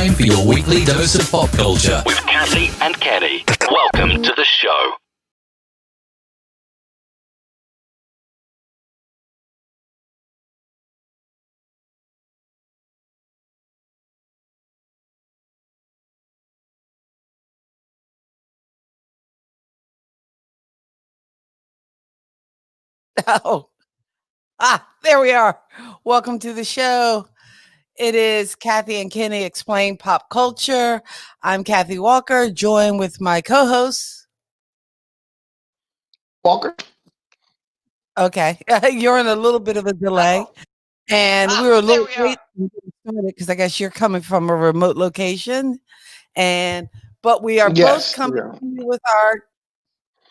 time for your weekly dose of pop culture with Cassie and Kenny. Welcome to the show. Oh, there we are. Welcome to the show. It is Kathy and Kenny Explain Pop Culture. I'm Kathy Walker, joined with my co-host. Walker. Okay, you're in a little bit of a delay, and we were a little late because I guess you're coming from a remote location, but we are both coming to you with our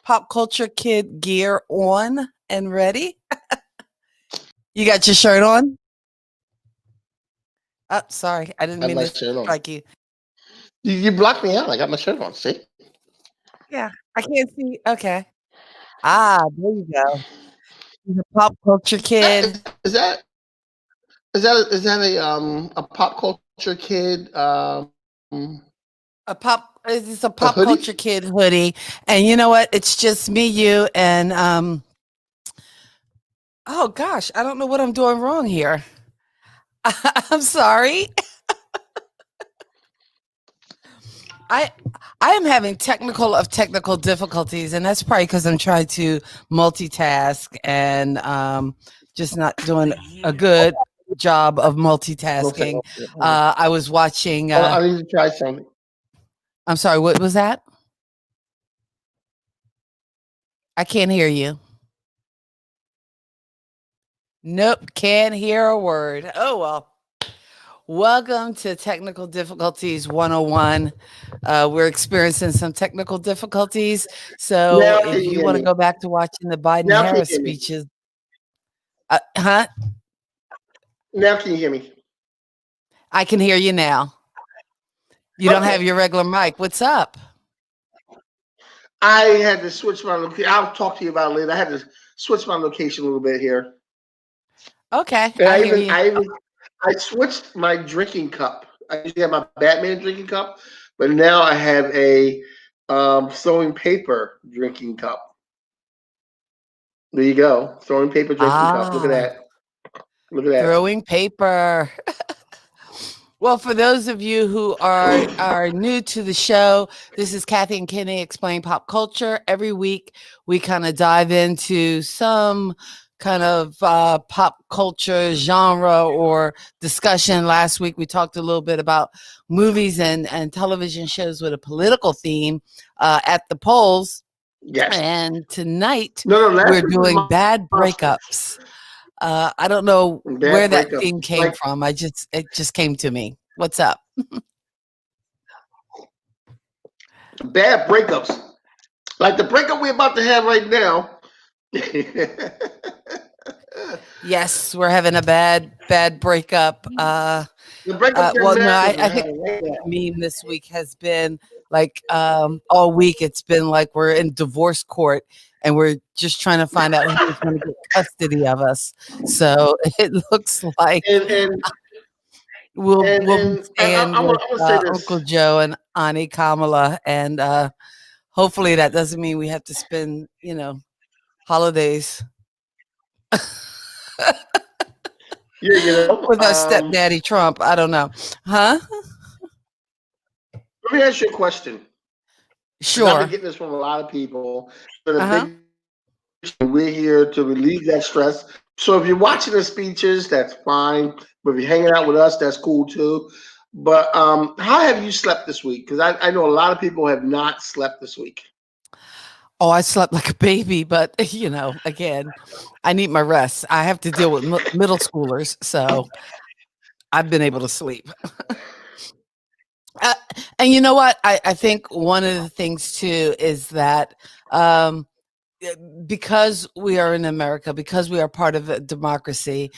pop culture kid gear on and ready. You got your shirt on? Oh, sorry. I didn't mean to strike you. You blocked me out. I got my shirt on. See? Yeah, I can't see. Okay. There you go. He's a pop culture kid. Is that a pop culture kid? It's a pop culture kid hoodie, and you know what? It's just me, you, and oh gosh, I don't know what I'm doing wrong here. I'm sorry. I am having technical difficulties, and that's probably because I'm trying to multitask and just not doing a good job of multitasking. I was watching. I need to try something. I'm sorry. What was that? I can't hear you. Nope, can't hear a word. Oh well. Welcome to Technical Difficulties 101. We're experiencing some technical difficulties. So if you want to go back to watching the Biden-Harris speeches. Now can you hear me? I can hear you now. You don't have your regular mic. What's up? I had to switch my location. I'll talk to you about it later. I had to switch my location a little bit here. Okay. I switched my drinking cup. I usually have my Batman drinking cup, but now I have a sewing paper drinking cup. There you go. Sewing paper drinking cup. Look at that. Look at that. Throwing paper. Well, for those of you who are new to the show, this is Kathy and Kenny Explain Pop Culture. Every week, we kind of dive into some kind of pop culture genre or discussion. Last week, we talked a little bit about movies and television shows with a political theme at the polls. Yes. And tonight, we're doing bad breakups. I don't know where that theme came from. It just came to me. What's up? Bad breakups. Like the breakup we're about to have right now. Yes, we're having a bad breakup. I think the meme this week has been like all week. It's been like we're in divorce court and we're just trying to find out who's going to get custody of us. So it looks like we'll be staying with Uncle Joe and Auntie Kamala, and hopefully that doesn't mean we have to spend holidays. With our stepdaddy Trump. I don't know. Huh? Let me ask you a question. Sure. I've been getting this from a lot of people. We're here to relieve that stress. So if you're watching the speeches, that's fine. But if you're hanging out with us, that's cool too. But how have you slept this week? Because I know a lot of people have not slept this week. Oh, I slept like a baby, but again, I need my rest. I have to deal with middle schoolers, so I've been able to sleep. And you know what? I think one of the things too is that because we are in America, because we are part of a democracy,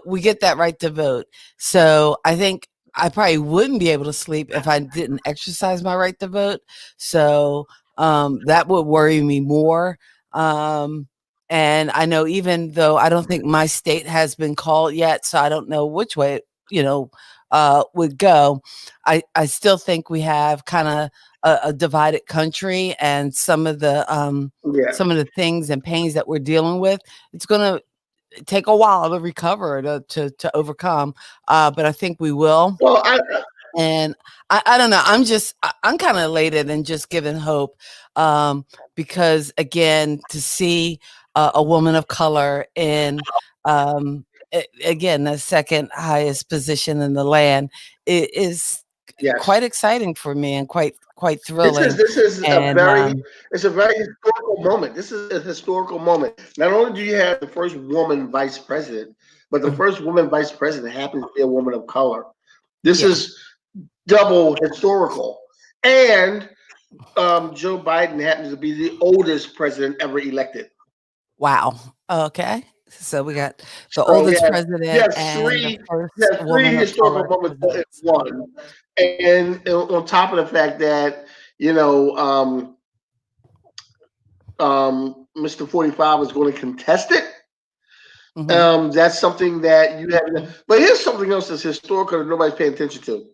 we get that right to vote. So I think I probably wouldn't be able to sleep if I didn't exercise my right to vote. So that would worry me more. And I know even though I don't think my state has been called yet, so I don't know which way, would go. I still think we have kind of a divided country, and Yeah. some of the things and pains that we're dealing with. It's going to take a while to recover, to overcome, but I think we will. Well, And I don't know. I'm kind of elated and just giving hope, because again, to see a woman of color in, again, the second highest position in the land is yes. quite exciting for me and quite This is thrilling. this is a And very it's a very historical moment. This is a historical moment. Not only do you have the first woman vice president, but the first woman vice president happens to be a woman of color. This yeah, is double historical. And Joe Biden happens to be the oldest president ever elected. wow. Okay. So we got the So oldest president and the you first have three woman of historical color moments in president. one. And on top of the fact that, you know, Mr. 45 is going to contest it. Hmm. That's something that you have. But here's something else that's historical that nobody's paying attention to.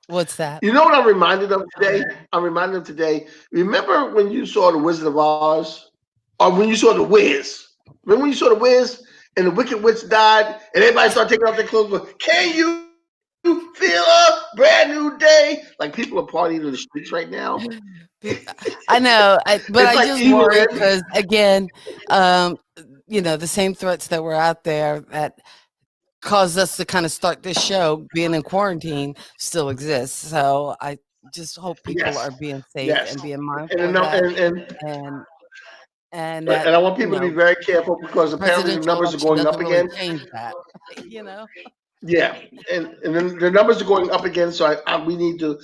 What's that? You know what I'm reminded of today? I'm reminded of today. Remember when you saw The Wizard of Oz? Or when you saw The Wiz? Remember when you saw The Wiz and the Wicked Witch died and everybody started taking off their clothes going, can you feel a brand new day? Like people are partying in the streets right now. I know, but It's I like just evil, worry man. because again, um, the same threats that were out there that caused us to kind of start this show being in quarantine still exists. So I just hope people Yes. are being safe Yes. and being And, mindful the of num- that, and and that and I want people to be very careful because the apparently the presidential numbers are election going up doesn't really again. change that. you know, Yeah, and then the numbers are going up again. So we need to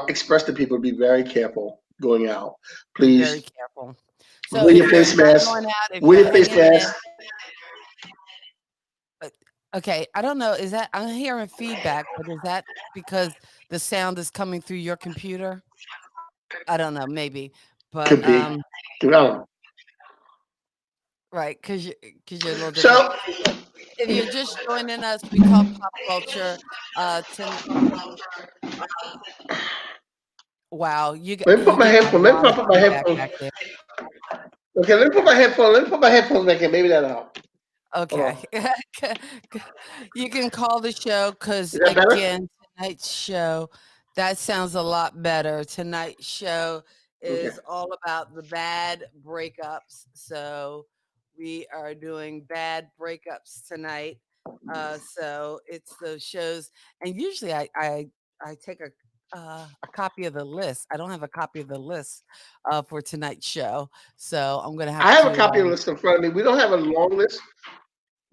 express to people to be very careful going out. Be very Please careful. So wear if your you're face not mask. going out, if Wear you're your face hanging in, mask. uh, okay, I don't know. Is that I'm hearing feedback, but is that because the sound is coming through your computer? I don't know, maybe, but Could be. No. right, because you're a little different. So So if you're just joining us, we talk pop culture. To Wow, let me put you my getting a headphone. Let lot me of put my feedback headphone. back there. Okay, let me put my headphone. Let me put my headphones back in. Maybe that'll help. Hold Okay. on. You can call the show because, Is that better? again, tonight's show, that sounds a lot better. Tonight's show Okay. is all about the bad breakups. So we are doing bad breakups tonight. So it's those shows. And usually I take a copy of the list. I don't have a copy of the list for tonight's show. So I'm going to I have have a to. copy of the list in front of me. We don't have a long list.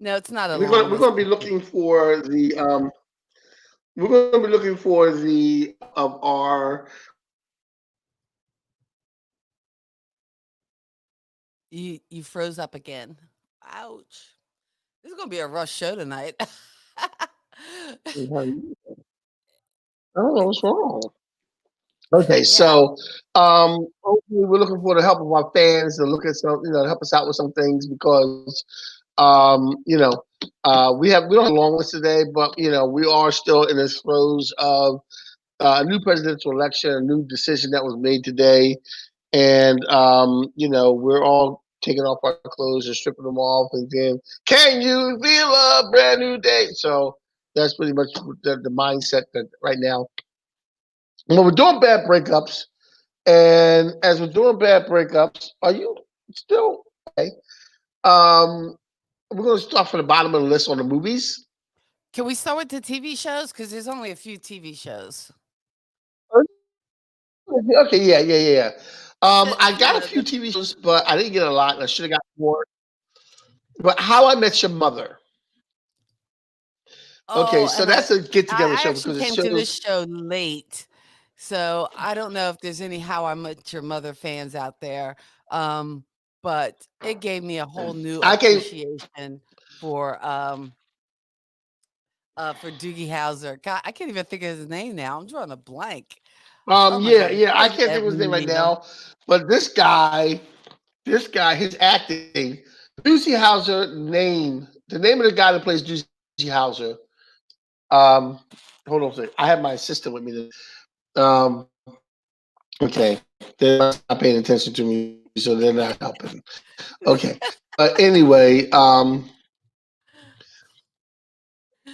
No, it's not a We're long gonna we're list. gonna be looking for the we're gonna be looking for the of our You froze up again. Ouch. This is gonna be a rush show tonight. I don't know what's wrong. Okay, Yeah. so hopefully we're looking for the help of our fans to look at some, help us out with some things because, we don't have a long list today, but we are still in the throes of a new presidential election, a new decision that was made today, and we're all taking off our clothes and stripping them off and then, can you feel a brand new day? So that's pretty much the mindset that right now. When we're doing bad breakups, and as we're doing bad breakups, are you still okay? Um, we're going to start from the bottom of the list on the movies. Can we start with the TV shows? Because there's only a few TV shows. Okay, yeah. I got a few The TV shows, but I didn't get a lot. And I should have got more. But How I Met Your Mother. Okay, Oh, so and that's a get together I show actually because it came to this shows. show late, so I don't know if there's any How I Met Your Mother fans out there. Um, but it gave me a whole new I came. appreciation for for Doogie Howser. God, I can't even think of his name now. I'm drawing a blank. Oh my Yeah, god, yeah. I where's can't think of his name right Neil? now, but this guy, his acting, Doogie Howser name, the name of the guy that plays Doogie Howser. Hold on a second. I have my assistant with me. Okay, they're not paying attention to me, so they're not helping. Okay, but anyway,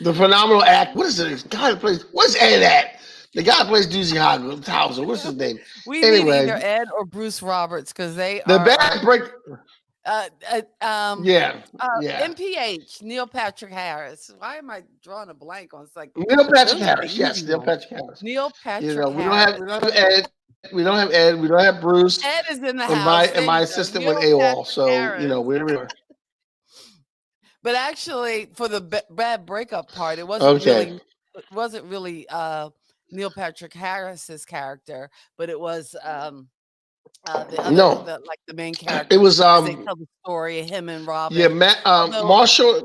the phenomenal act. What is it? The guy that plays. What's Ed at? The guy that plays Doozy Howser. What's his name? We need either Anyway, Ed or Bruce Roberts because they the are bad break. uh, uh, um Yeah, yeah. MPH Neil Patrick Harris. Why am I drawing a blank on? It's like Neil Patrick those are the Harris. easy Yes, Neil ones. Patrick Harris. Neil You Patrick know, Harris. we don't have Ed. We don't have Ed. We don't have Bruce. Ed is in the And house. There my you go. assistant went Neil AWOL. Patrick So Harris. we're But actually, for the bad breakup part, it okay. wasn't really Neil Patrick Harris's character, but it was the other No, the main it character was as they tell the story of him and yeah, Robin. Matt, Although Marshall.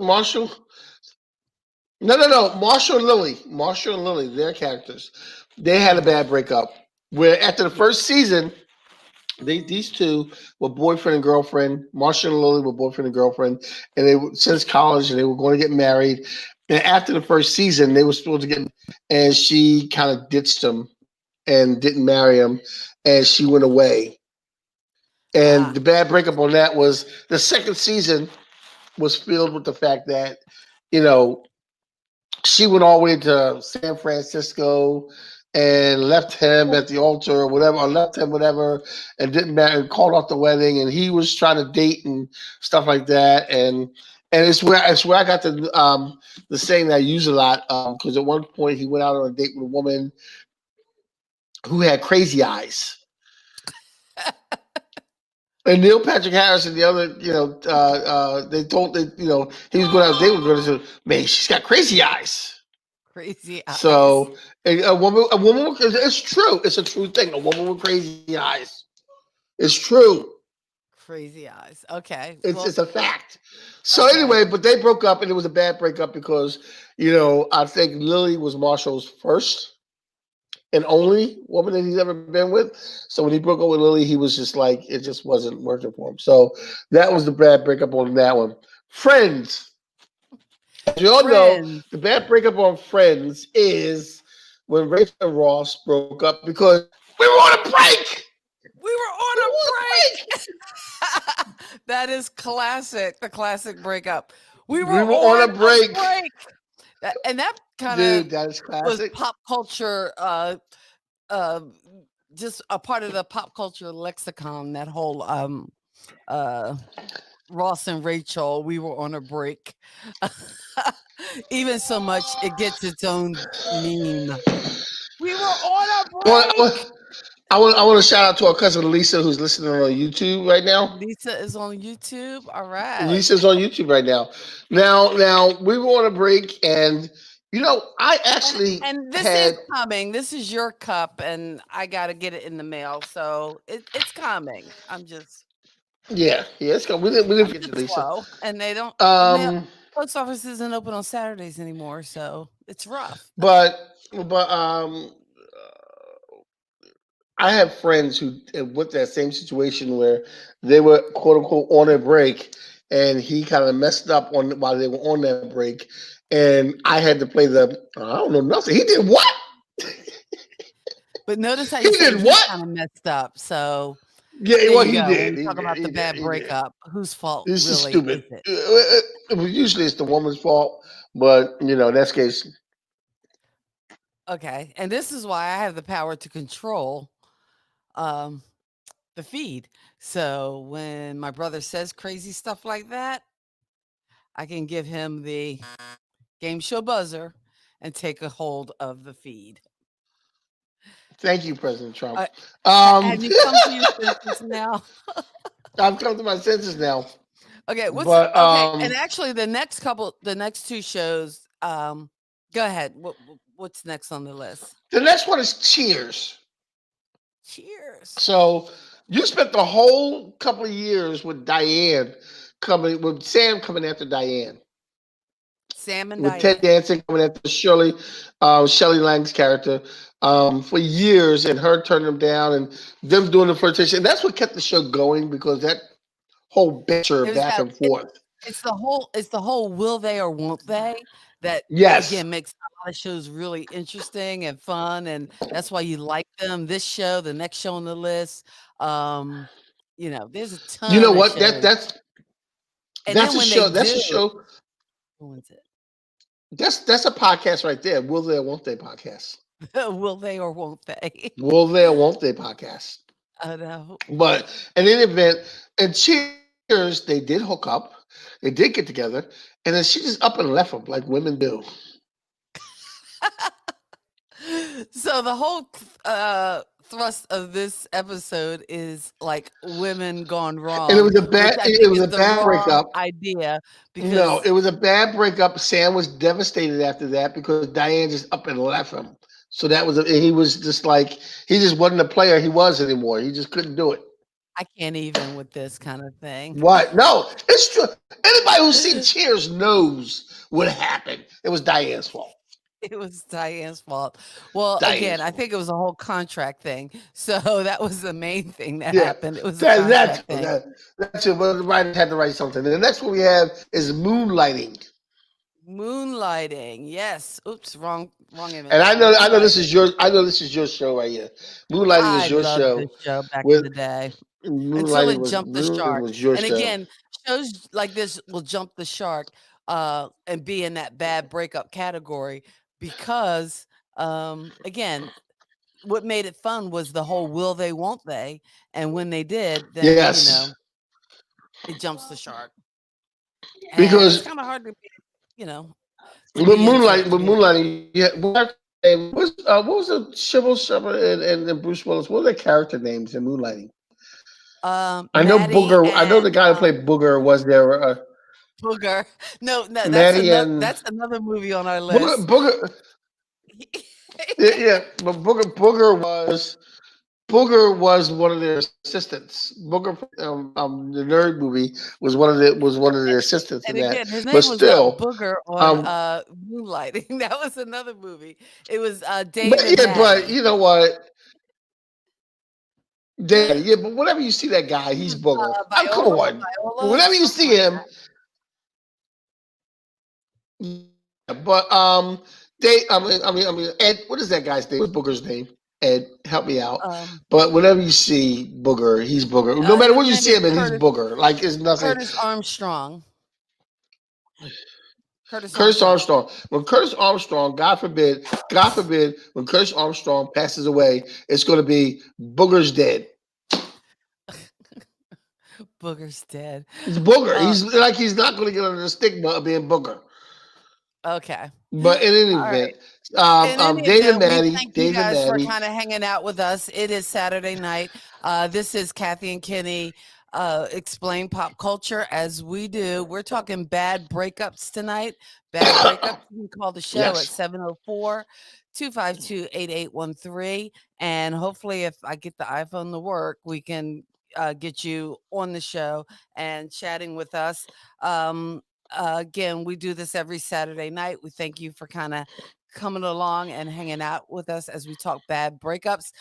No. Marshall and Lily, their characters, they had a bad breakup. Where after the first season, these two were boyfriend and girlfriend. Marshall and Lily were boyfriend and girlfriend, and they were since college, and they were going to get married. And after the first season, they were supposed to get, and she kind of ditched him and didn't marry him, and she went away. And the bad breakup on that was the second season was filled with the fact that, you know, she went all the way to San Francisco and left him at the altar or whatever, or left him whatever, and didn't marry, and called off the wedding, and he was trying to date and stuff like that, and it's where I got the saying that I use a lot because at one point he went out on a date with a woman who had crazy eyes. And Neil Patrick Harris and the other, they told that he was going out. They were going to say, "Man, she's got crazy eyes." crazy eyes. So a woman, it's true. It's a true thing. A woman with crazy eyes. It's true. Crazy eyes. Okay. It's a fact. So anyway, but they broke up, and it was a bad breakup because I think Lily was Marshall's first and only woman that he's ever been with. So when he broke up with Lily, he was just like, it just wasn't working for him. So that was the bad breakup on that one. Friends. As you all know, the bad breakup on Friends is when Rachel and Ross broke up because we were on a break. We were on a break. That is classic. The classic breakup. We were on a break. And that kind of that is classic. Was pop culture, just a part of the pop culture lexicon. That whole Ross and Rachel, we were on a break. Even so much, it gets its own meme. We were on a break. I want to shout out to our cousin Lisa, who's listening on YouTube right now. Lisa is on YouTube. All right. Lisa's on YouTube right now. Now we were on a break, and I actually and this is coming. This is your cup, and I got to get it in the mail, so it's coming. I'm just it's coming. We didn't get to Lisa, slow, and they don't. Post office isn't open on Saturdays anymore, so it's rough. But I have friends who with that same situation where they were quote unquote on a break, and he kind of messed up while they were on that break, and I had to play I don't know nothing. He did what? But notice how you said he kind of messed up. So he did. Talk about the bad breakup. Whose fault? This really is stupid. Is it? Usually it's the woman's fault, but in that case. Okay, and this is why I have the power to control the feed. So when my brother says crazy stuff like that, I can give him the game show buzzer and take a hold of the feed. Thank you, President Trump. Have you come to your senses now? I've come to my senses now. Okay, okay, and actually the next two shows, go ahead. What's next on the list? The next one is Cheers. Cheers. So you spent the whole couple of years with Sam coming after Diane. Sam and with Diane. Ted Danson coming after Shirley Lang's character for years, and her turning them down, and them doing the flirtation. And that's what kept the show going because that whole banter back and forth. It's the whole will they or won't they that Yes. again makes a lot of shows really interesting and fun, and that's why you like them. This show, the next show on the list, um, there's a You know ton of what? That shows, that's and that's then a when they show. That's a do, show. who wins it? That's a podcast right there. Will they or won't they podcast? Will they or won't they? Will they or won't they podcast? I know. But in any event, and Cheers, they did hook up. They did get together, and then she just up and left him like women do. So the whole thrust of this episode is like women gone And it wrong, was a which bad. I It think was is a the bad wrong breakup. idea No, because it was a bad breakup. Sam was devastated after that because Diane just up and left him. So that was he was just like he just wasn't the player he was anymore. He just couldn't do it. I can't even with this kind of thing. What? No, it's true. Anybody who's seen Cheers knows what happened. It was Diane's fault. It was Diane's fault. Well, Diane's again, I fault. think it was a whole contract thing. So that was the main thing that Yeah, happened. It was a that's contract thing. that's it. Well, the writers had to write something. And the next one we have is moonlighting. Moonlighting. Yes. Oops, wrong And image. I know this is Moonlighting. your show right here. Moonlighting I is your loved show. this show back in With the day until Moonlighting it jumped the shark. was your And show. again, shows like this will jump the shark and be in that bad breakup category because again, what made it fun was the whole will they won't they, and when they did, then Yes, it jumps the shark, and it's because kind of hard to you know to be into it, to With be honest. Moonlighting, yeah. What was the Sybil Shepherd and Bruce Willis? What were their character names in Moonlighting? I know Maddie Booger. I know and the guy who played Booger was there. Booger. No, Maddie and that's another movie on our Booger. list. Yeah, yeah, but Booger was one of their assistants. Booger, the nerd movie was one of the assistants in And that. again, his But name was still, Booger on um, Moonlighting. That was another movie. It was but Dave and yeah, but Maddie. you know what? Yeah, but whenever you see that guy, he's Booger. Come on. Viola, Whenever you something see like him, that. yeah, but Ed. What is that guy's name? What's Booger's name? Ed, help me out. Um, But whenever you see Booger, he's Booger. No matter his what you name see is him in, he's Booger. Like it's nothing. Curtis Armstrong. Curtis Curtis Armstrong. Armstrong. When Curtis Armstrong, God forbid, when Curtis Armstrong passes away, it's going to be Booger's dead. Booger's dead. He's Booger. He's not going to get under the stigma of being Booger. Okay. But in any All right. event, In any Dave and event, we Maddie, thank you guys for kind of hanging out with us. It is Saturday night. This is Kathy and Kenny explain pop culture as we do. We're talking bad breakups tonight. Bad breakups. You can call the show at yes, 704 252 8813. And hopefully, if I get the iPhone to work, we can get you on the show and chatting with us. Again, we do this every Saturday night. We thank you for kind of coming along and hanging out with us as we talk bad breakups.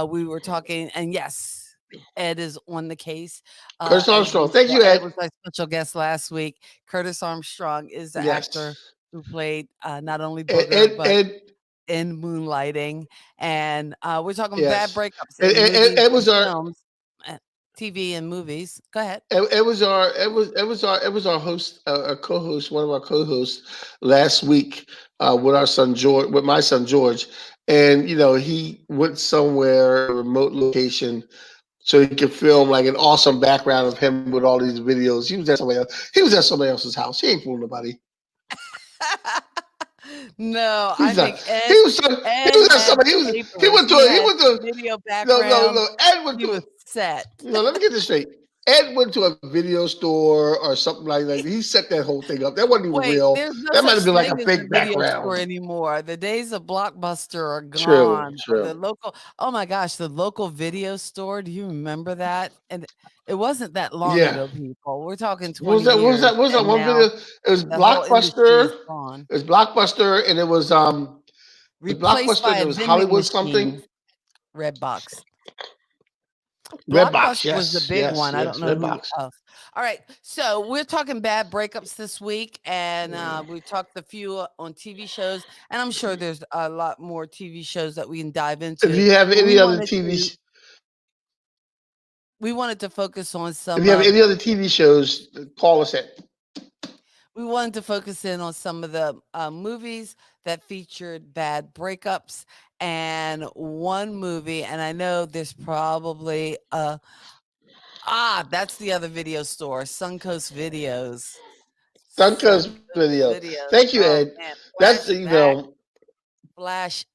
We were talking, and yes, Ed is on the case. Curtis As Armstrong. Thank usual. you, Ed Ed. was our special guest last week. Curtis Armstrong is the actor Yes, who played not only Ed, Booger, but Ed, in Moonlighting. And we're talking bad yes. breakups in movies Ed and was our films, TV and movies. Go ahead. it was our host, a co-host, one of our co-hosts last week with our son George, with my son George, and he went somewhere, a remote location, so he could film like an awesome background of him with all these videos. He was at somebody else. He was at somebody else's house. He ain't fooling nobody. No, I He's not. think He was. He Ed was at had somebody. He papers. went to. He He had went to. video No, no, background. no. Ed went He was to. set. No, let me get this straight. Ed went to a video store or something like that. He set that whole thing up. That wasn't even Wait, real. there's no That might such have been like a thing as a fake video store background. anymore. The days of Blockbuster are True, gone. Or the true. local, oh my gosh, the local video store. Do you remember that? And it wasn't that long Yeah. ago, people. We're talking What was 20 that? What was years, that? What was that and one now video? It was the whole industry is Blockbuster. gone. It was Blockbuster, and it was Replaced Blockbuster. by And it a was vending Hollywood something. machine, Redbox. Redbox. Blockbuster was the Yes, big yes, one. I yes. don't know who Redbox. else. All right. So we're talking bad breakups this week, and we talked a few on TV shows, and I'm sure there's a lot more TV shows that we can dive If into. you have But any other TV, we wanted to focus on if some you have of any other TV shows, call us at. we wanted to focus in on some of the movies that featured bad breakups, and one movie, and I know there's probably that's the other video store, Suncoast Videos. Suncoast Video. Videos. Thank you, Oh Ed. man, That's flash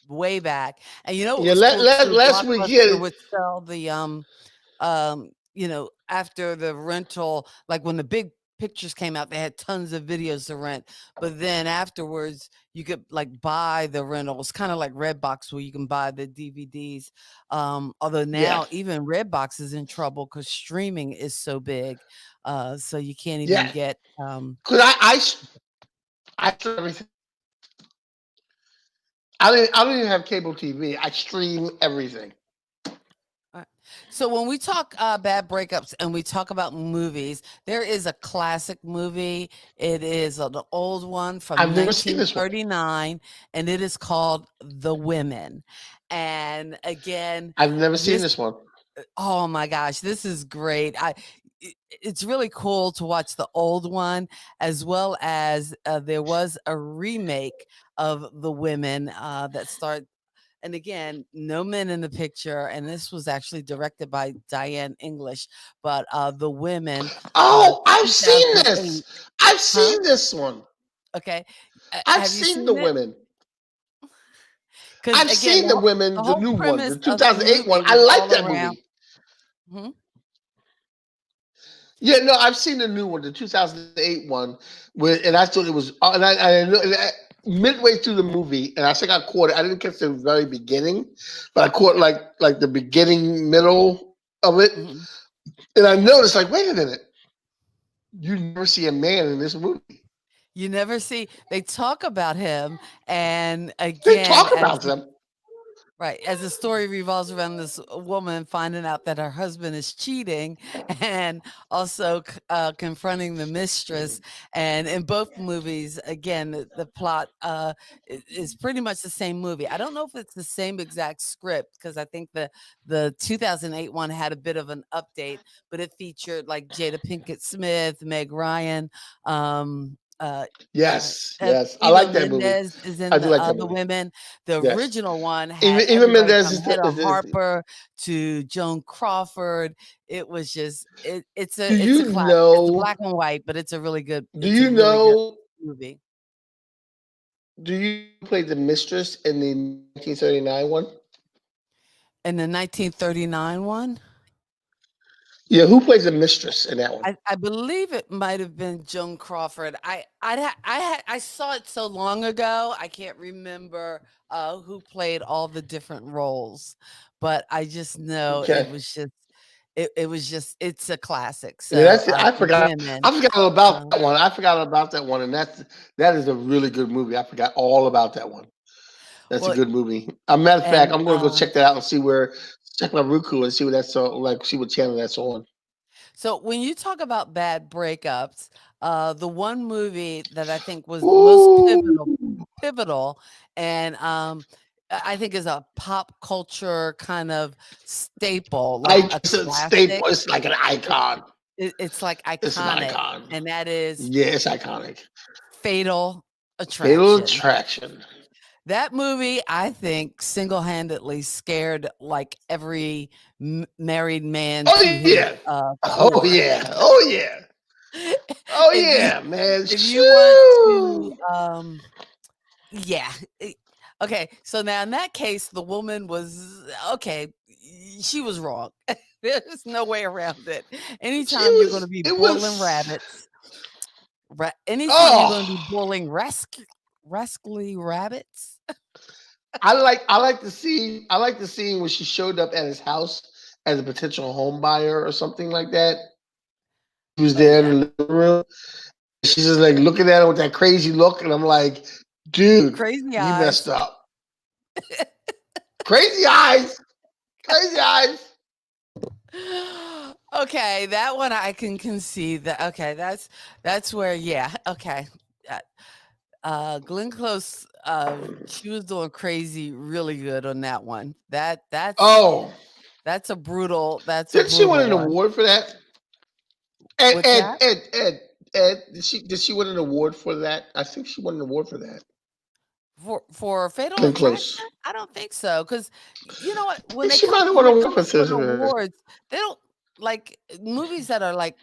way back. And you know what yeah. was cool too? Last week, Blockbuster yeah. would sell the after the rental, like when the big pictures came out, they had tons of videos to rent. But then afterwards, you could like buy the rentals, kind of like Redbox, where you can buy the DVDs. Although Yeah. now even Redbox is in trouble because streaming is so big, so you can't even Yeah. get. Because I stream everything. I don't even have cable TV. I stream everything. So when we talk bad breakups and we talk about movies, there is a classic movie. It is an old one from I've never seen this one. 1939, and it is called The Women. And again, I've never seen this one. Oh my gosh, this is great. It's really cool to watch the old one, as well as there was a remake of The Women that started. And again, no men in the picture. And this was actually directed by Diane English. But The Women. Oh, I've seen 2008. this. I've seen this one. Okay. I've Have you seen The Women. Because I've seen The Women, the new one, the 2008 one. I like that movie. Hmm? Yeah, no, I've seen the new one, the 2008 one, and I thought it was, and I know midway through the movie, and I think I caught it. I didn't catch the very beginning, but I caught like the beginning, middle of it, and I noticed, like, wait a minute, you never see a man in this movie. You never see. They talk about him, and again, they talk about him. Right. As the story revolves around this woman finding out that her husband is cheating and also confronting the mistress. And in both movies, again, the plot is pretty much the same movie. I don't know if it's the same exact script because I think the 2008 one had a bit of an update, but it featured like Jada Pinkett Smith, Meg Ryan. Yes. I like that movie. Mendez is in I do like that The movie. Women. The Yes. original one had Even everybody Mendez from is Hedda Harper to Joan Crawford. It was just it's a classic. It's black and white, but it's a really good. Do you really know good movie? Do you play the mistress in the 1939 one? In the 1939 one? Yeah, who plays the mistress in that one? I believe it might have been Joan Crawford. I saw it so long ago. I can't remember who played all the different roles, but I just know it was just it's a classic. So yeah, I forgot. Women, I forgot all about that one. I forgot about that one, and that is a really good movie. I forgot all about that one. That's a good movie. A matter of fact, I'm going to go check that out and check my Roku and see what that's on, like see what channel that's on. So when you talk about bad breakups, the one movie that I think was the most pivotal, and I think is a pop culture kind of staple, like a staple. It's like an icon. It's like iconic. It's an icon, and that is it's iconic. Fatal Attraction. Fatal Attraction. That movie, I think, single-handedly scared like every married man. Oh yeah! Oh yeah! Oh yeah! Oh yeah, man! If you want to, yeah. Okay, so now in that case, the woman was okay. She was wrong. There's no way around it. Anytime you're going to be boiling rabbits, anytime you're going to be boiling rascally rabbits. I like the scene. I like the scene when she showed up at his house as a potential home buyer or something like that. He was there in the living room. She's just like looking at him with that crazy look, and I'm like, dude, you messed up. Crazy eyes. Crazy eyes. Okay, that one I can concede that. Okay, that's where, yeah. Okay, Glenn Close, she was doing crazy, really good on that one. Oh, That's a brutal. That's a did she win brutal an one. award for that? Ed, What's Ed, that? Ed, Ed, Ed. Did she win an award for that? I think she won an award for that. For Fatal Glenn Attraction? Close. I don't think so, because you know what? I think she might have won When an it award comes for to an this. awards, they don't like movies that are like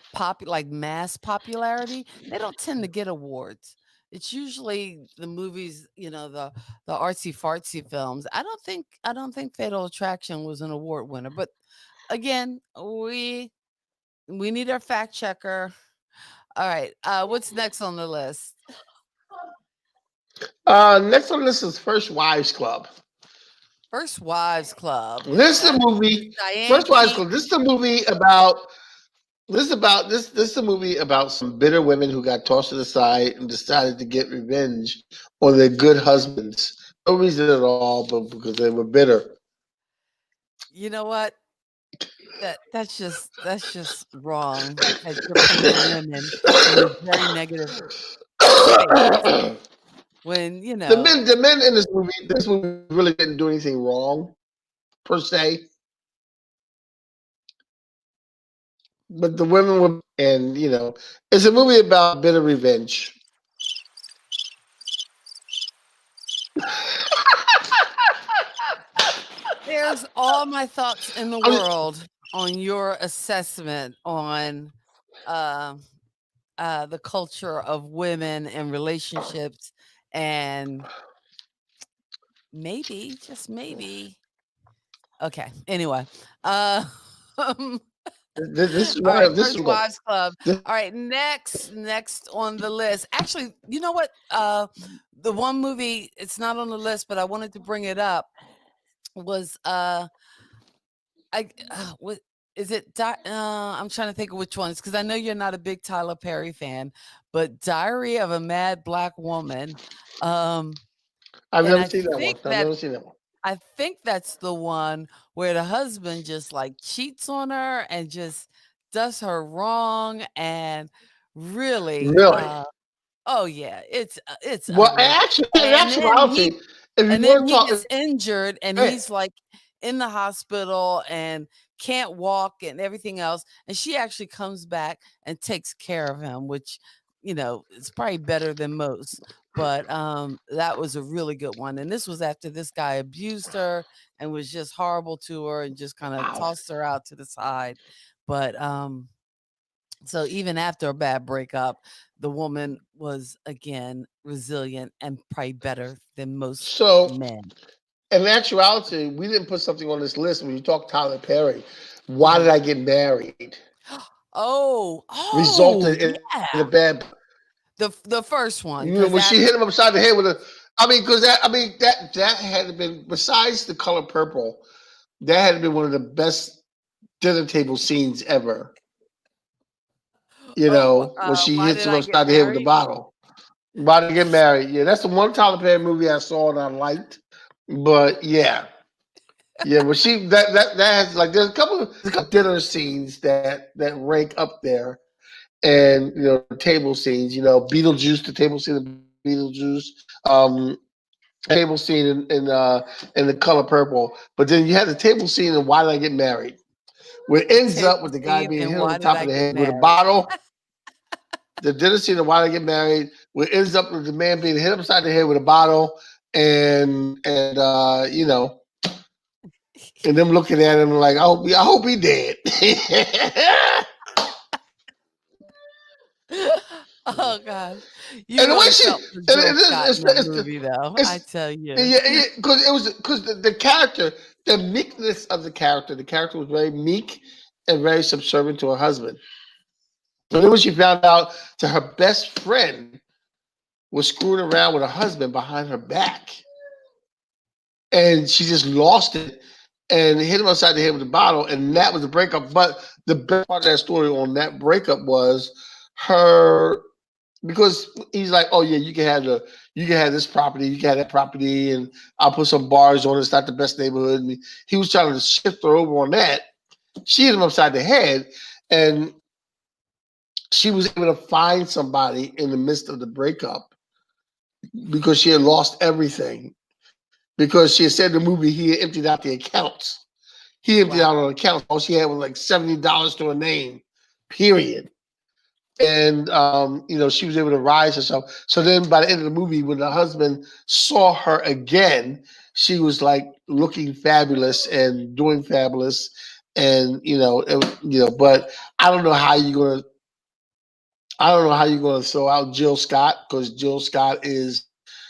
mass popularity. They don't tend to get awards. It's usually the movies, the artsy fartsy films. I don't think Fatal Attraction was an award winner, but again, we need our fact checker. All right, what's next on the list? Next on this is First Wives Club. First Wives Club. This is a That's movie. Diane First Wives Keaton. Club. This is a movie about. This is a movie about some bitter women who got tossed to the side and decided to get revenge on their good husbands. No reason at all, but because they were bitter. You know what? That's just wrong that you're painting women in this very negative space when, The men in this movie really didn't do anything wrong per se, but the women were, and it's a movie about bitter revenge. there's all my thoughts in the I mean, world on your assessment on uh, the culture of women and relationships, and maybe, just maybe. Okay. Anyway, um, this is all why right, this is First what Wives Club. this, All right, next on the list. Actually, you know what? The one movie, it's not on the list, but I wanted to bring it up was what is it? I'm trying to think of which ones because I know you're not a big Tyler Perry fan, but Diary of a Mad Black Woman. Um, I've and never I seen that one. think I've that never seen that one. I think that's the one where the husband just like cheats on her and just does her wrong and really Really? oh yeah, it's Well, ugly. in And then actuality, if you want to he talk, gets injured and hey, he's like in the hospital and can't walk and everything else, and she actually comes back and takes care of him, which it's probably better than most. But that was a really good one, and this was after this guy abused her and was just horrible to her and just kind of wow. tossed her out to the side. But so even after a bad breakup, the woman was again resilient and probably better than most So, men. in actuality, we didn't put something on this list when you talk Tyler Perry. Why Mhm. did I get married? Oh, Resulted in a yeah. bad. The first one, because When she that's hit him upside the head with a. I mean, because that had to been, besides The Color Purple, that had to be one of the best dinner table scenes ever. When she Why hits Did him I Get upside the head with the Married? bottle. Why to get married? Yeah, that's the one Tyler Perry movie I saw and I liked. But yeah, but that has, like, there's a couple of dinner scenes that rank up there, and table scenes. Beetlejuice, the table scene of Beetlejuice, um, table scene in The Color Purple. But then you have the table scene in Why Did I Get Married, where it The ends table up with the guy scene being and hit on the Why Did top I of the Get head with a Married? bottle. The dinner scene of Why Did I Get Married, where it ends up with the man being hit upside the head with a bottle, and them looking at him like, I hope he dead. Oh gosh. You And the way really she, felt for and Jill Scott in that it's movie though, I it's tell you. yeah, because the character, the meekness of the character was very meek and very subservient to her husband. So then when she found out that her best friend was screwing around with her husband behind her back, and she just lost it and hit him upside the head with a bottle, and that was the breakup. But the best part of that story on that breakup was her, because he's like, oh yeah, you can have this property, you can have that property, and I'll put some bars on it. It's not the best neighborhood. And he was trying to shift her over on that. She hit him upside the head, and she was able to find somebody in the midst of the breakup because she had lost everything. Because she had said in the movie he had emptied out the accounts. He emptied out on accounts. All she had was like $70 to her name, period. And she was able to rise herself. So then by the end of the movie, when the husband saw her again, she was like looking fabulous and doing fabulous. And but I don't know how you're gonna throw out Jill Scott, because Jill Scott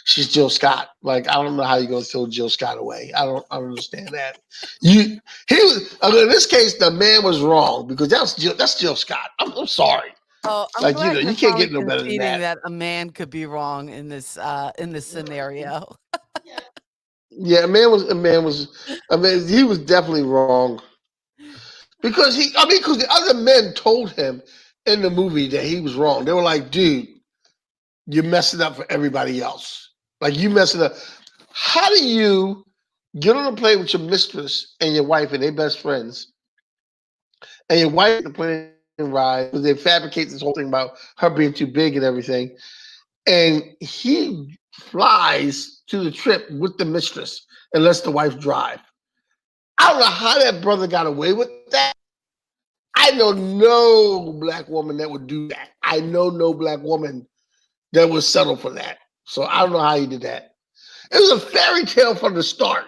she's Jill Scott. Like, I don't know how you're gonna throw Jill Scott away. I don't understand that. In this case, the man was wrong, because that's Jill Scott. I'm sorry. Oh, I'm Like, glad you you're can't finally get no better than conceding that. that a man could be wrong in this scenario. Yeah, he was definitely wrong, because because the other men told him in the movie that he was wrong. They were like, dude, you're messing up for everybody else. Like, you messing up. How do you get on a plane with your mistress and your wife and they best friends, and your wife the plane ride because they fabricate this whole thing about her being too big and everything, and he flies to the trip with the mistress and lets the wife drive? I don't know how that brother got away with that. I know no black woman that would do that. I know no black woman that would settle for that. So I don't know how he did that. It was a fairy tale from the start.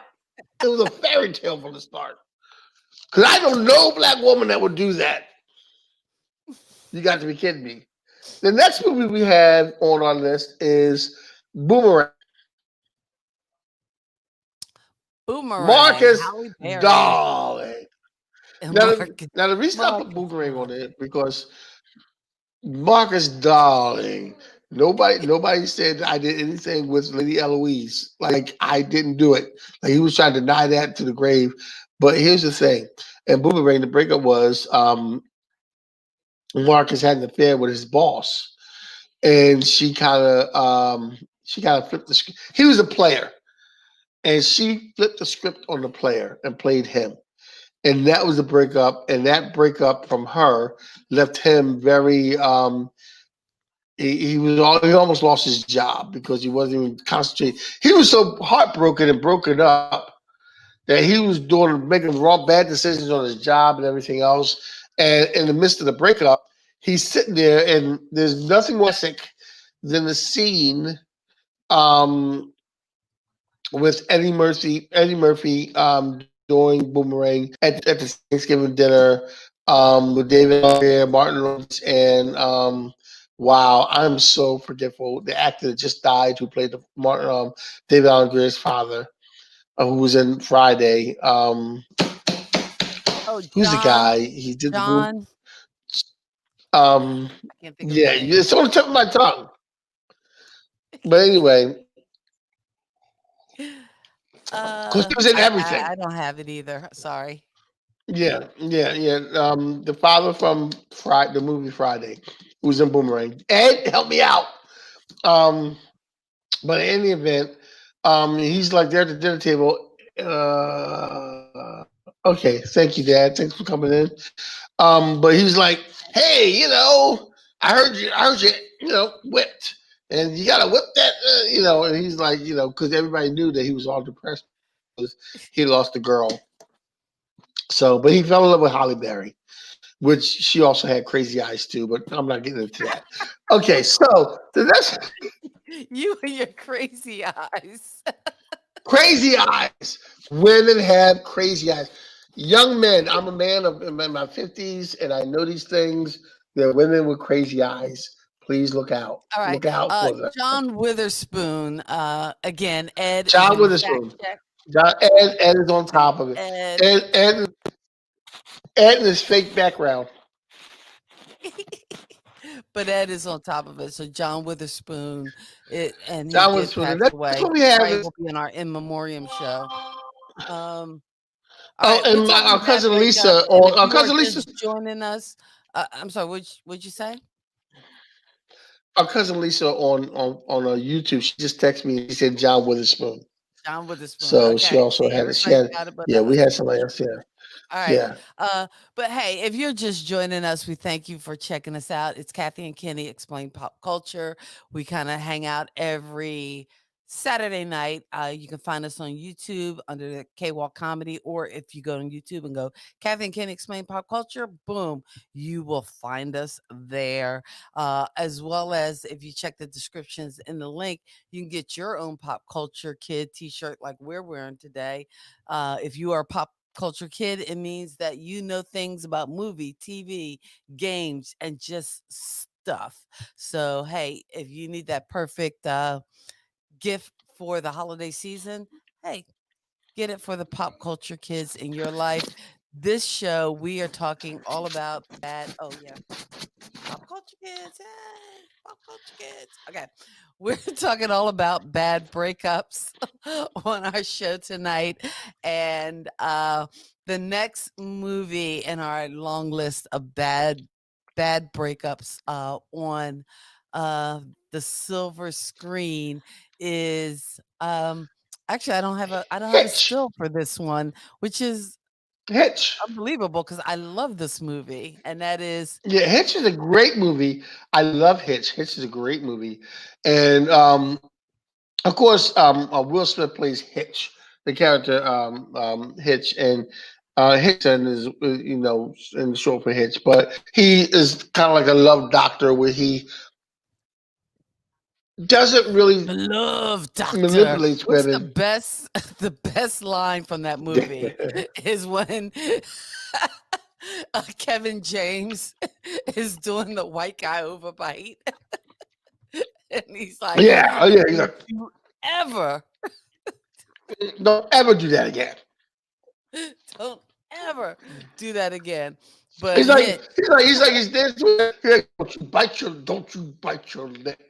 It was a fairy tale from the start. Because I know no black woman that would do that. You got to be kidding me. The next movie we have on our list is Boomerang. Boomerang, Marcus Halle Berry, Darling. and Now, Marcus now the reason I put Marcus Boomerang on Darling. it because Marcus Darling. Nobody said I did anything with Lady Eloise. Like, I didn't do it. Like, he was trying to deny that to the grave. But here's the thing. And Boomerang, the breakup was Marcus had an affair with his boss, and she kind of flipped the script. He was a player, and she flipped the script on the player and played him. And that was a breakup. And that breakup from her left him very he almost lost his job because he wasn't even concentrating. He was so heartbroken and broken up that he was making wrong bad decisions on his job and everything else. And in the midst of the breakup, he's sitting there, and there's nothing more sick than the scene um, with Eddie Murphy doing Boomerang at the Thanksgiving dinner with David Lawyer, Martin Lawrence, and wow, I'm so forgetful. The actor that just died who played David Allen Greer's father, who was in Friday. Oh, Who's the guy? He did the boom. John. Um, I can't think of his yeah, name. it's on the tip of my tongue. But anyway, because he was in everything. I don't have it either. Sorry. Yeah, yeah, yeah. The father from the movie Friday, who's in Boomerang. Ed, help me out. Um, but in any event, he's like there at the dinner table. Okay, thank you, Dad. Thanks for coming in. But he's like, hey, I heard you, whipped, and you gotta whip that, And he's like, because everybody knew that he was all depressed because he lost the girl. So, but he fell in love with Holly Berry, which she also had crazy eyes too. But I'm not getting into that. Okay, so the next You and your crazy eyes. crazy eyes. Women have crazy eyes. Young men, I'm a man in my 50s, and I know these things. There are women with crazy eyes. Please look out. All right. Look out for them. John Witherspoon. Again, Ed is John going to fact Witherspoon. check. Ed is on top of it. Ed. Ed and his fake background. But Ed is on top of it. So John Witherspoon, and he John did Witherspoon. pass And that's away. what we have Right, is will be in our in memoriam show. All right, we're and talking our about cousin breakup, Lisa, and or if our you are cousin Lisa, just joining us, I'm sorry. What'd you say? our cousin Lisa on YouTube. She just texted me. She said John Witherspoon. John Witherspoon. So she Okay, also see, had it. She everybody had, got it but yeah, we us. had somebody else. Yeah. All right. Yeah. But hey, if you're just joining us, we thank you for checking us out. It's Kathy and Kenny Explain Pop Culture. We kind of hang out every Saturday night. You can find us on YouTube under the K Walk Comedy, or if you go on YouTube and go Kathy and Kenny Explain Pop Culture, boom, you will find us there. As well as if you check the descriptions in the link, you can get your own pop culture kid t-shirt like we're wearing today. If you are a pop culture kid, it means that you know things about movie, TV, games, and just stuff. So, hey, if you need that perfect gift for the holiday season, hey, get it for the pop culture kids in your life. This show, we are talking all about bad. Oh, yeah. Pop culture kids. Hey, pop culture kids. Okay. We're talking all about bad breakups on our show tonight. And the next movie in our long list of bad breakups on the silver screen is actually I don't have a Hitch. still for this one, which is Hitch. unbelievable because I love this movie, and that is Yeah, Hitch is a great movie. I love Hitch. Hitch is a great movie, and of course, Will Smith plays Hitch, the character Hitch, and Hitchson is in the short for Hitch, but he is kind of like a love doctor where he doesn't really the Love Doctor. manipulate What's the women. best the best line from that movie is when Kevin James is doing the white guy overbite. And he's like, Yeah, oh yeah, he's don't like, you ever, don't ever do that again. don't ever do that again. But He's like, hit he's dancing with, he's like, don't you bite your lip.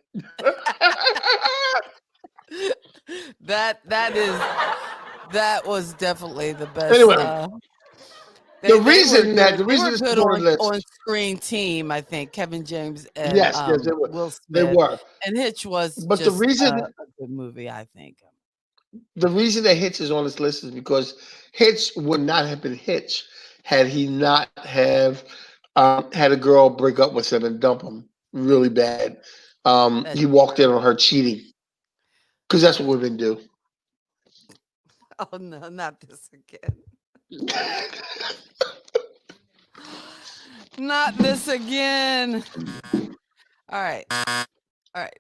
that was definitely the best. Anyway, They were good. the They reason were this good is on the on list, screen team. I think Kevin James and yes, Will they Smith, were. and Hitch was But just a good movie. I think. the reason that Hitch is on this list is because Hitch would not have been Hitch had he not have had a girl break up with him and dump him really bad. That's He walked in true. on her cheating because that's what women do. Oh no, not this again. Not this again. All right. All right.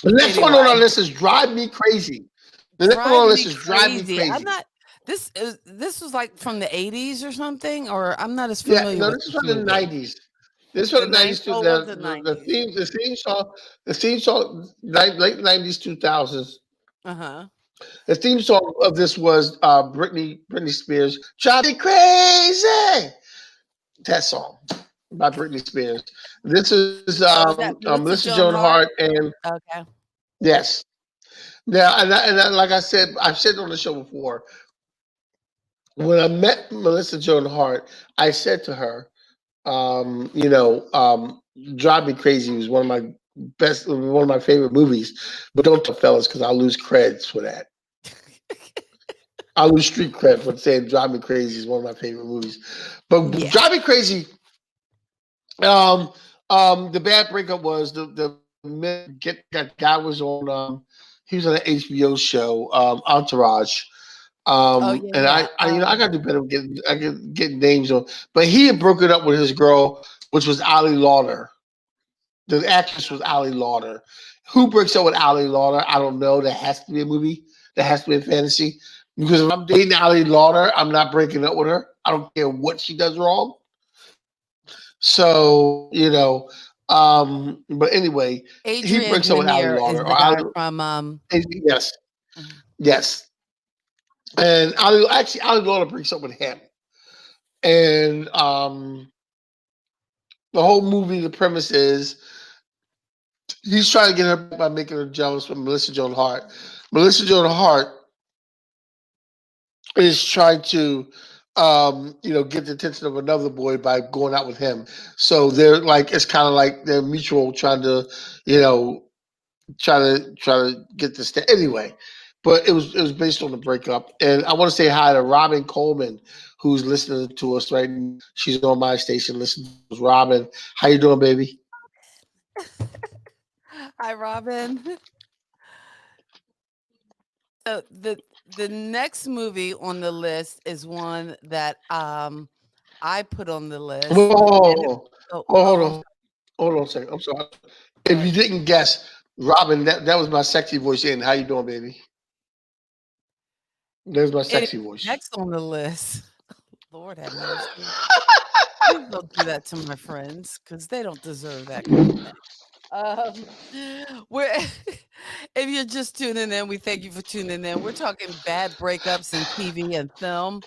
The next one on our Anyway, list is Drive Me Crazy. The next one on drive our list me is Drive Me crazy. I'm Crazy. not. This was like from the 80s or something, or I'm not as Yeah, familiar no, with this is this from the movie. 90s. This is from The the nine. 90s to Oh, was the 90s? the theme song, late 90s, 2000s. Uh huh. The theme song of this was Britney Spears, "Drive Me Crazy." That song by Britney Spears. This is Oh, is that Melissa Melissa Joan Joan Hart? Hart, and Okay. yes, now like I said, I've said on the show before. When I met Melissa Joan Hart, I said to her, "Drive Me Crazy" was one of my favorite movies. But don't tell fellas because I'll lose creds for that. I lose street cred for saying "Drive Me Crazy" is one of my favorite movies. But Yeah. "Drive Me Crazy," the bad breakup was get that guy was on he was on an HBO show, Entourage. Oh yeah, And yeah. I got to do better with getting names on. But he had broken up with his girl, which was Ali Lauder. The actress was Ali Lauder. Who breaks up with Ali Lauder? I don't know. That has to be a movie. That has to be a fantasy. Because if I'm dating Ali Lauder, I'm not breaking up with her. I don't care what she does wrong. So, but anyway, he Adrian breaks up with Ali Grenier is Lauder. the Or guy Ali, from yes, mhm. yes. And Ali Lauder breaks up with him. And the whole movie, the premise is he's trying to get her by making her jealous with Melissa Joan Hart. Melissa Joan Hart is trying to get the attention of another boy by going out with him. So they're like it's kind of like they're mutual trying to, try to get this anyway. but it was based on the breakup. And I want to say hi to Robin Coleman, who's listening to us right now. She's on my station. Listen to us. Robin, how you doing, baby? Hi, Robin. The next movie on the list is one that I put on the list, and it, Whoa, oh hold oh I'm on, hold on a second. I'm sorry. If you sorry. didn't guess, Robin, that was my sexy voice in. How you doing, baby? There's my Anyway, sexy voice. next on the list, Lord have mercy. Please don't do that to my friends because they don't deserve that kind of thing. Um, we're if you're just tuning in, we thank you for tuning in. We're talking bad breakups in TV and film.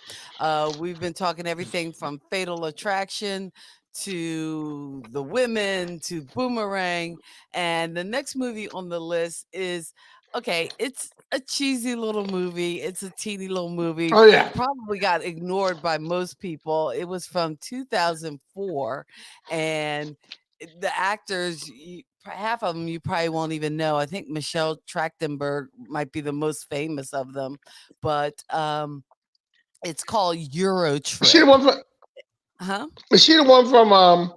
We've been talking everything from Fatal Attraction to The Women to Boomerang, and the next movie on the list is okay. It's a cheesy little movie. It's a teeny little movie. Oh yeah, Probably got ignored by most people. It was from 2004, and the actors, half of them you probably won't even know. I think Michelle Trachtenberg might be the most famous of them, but it's called Euro is she the Trip. one from? Huh? Is she the one from?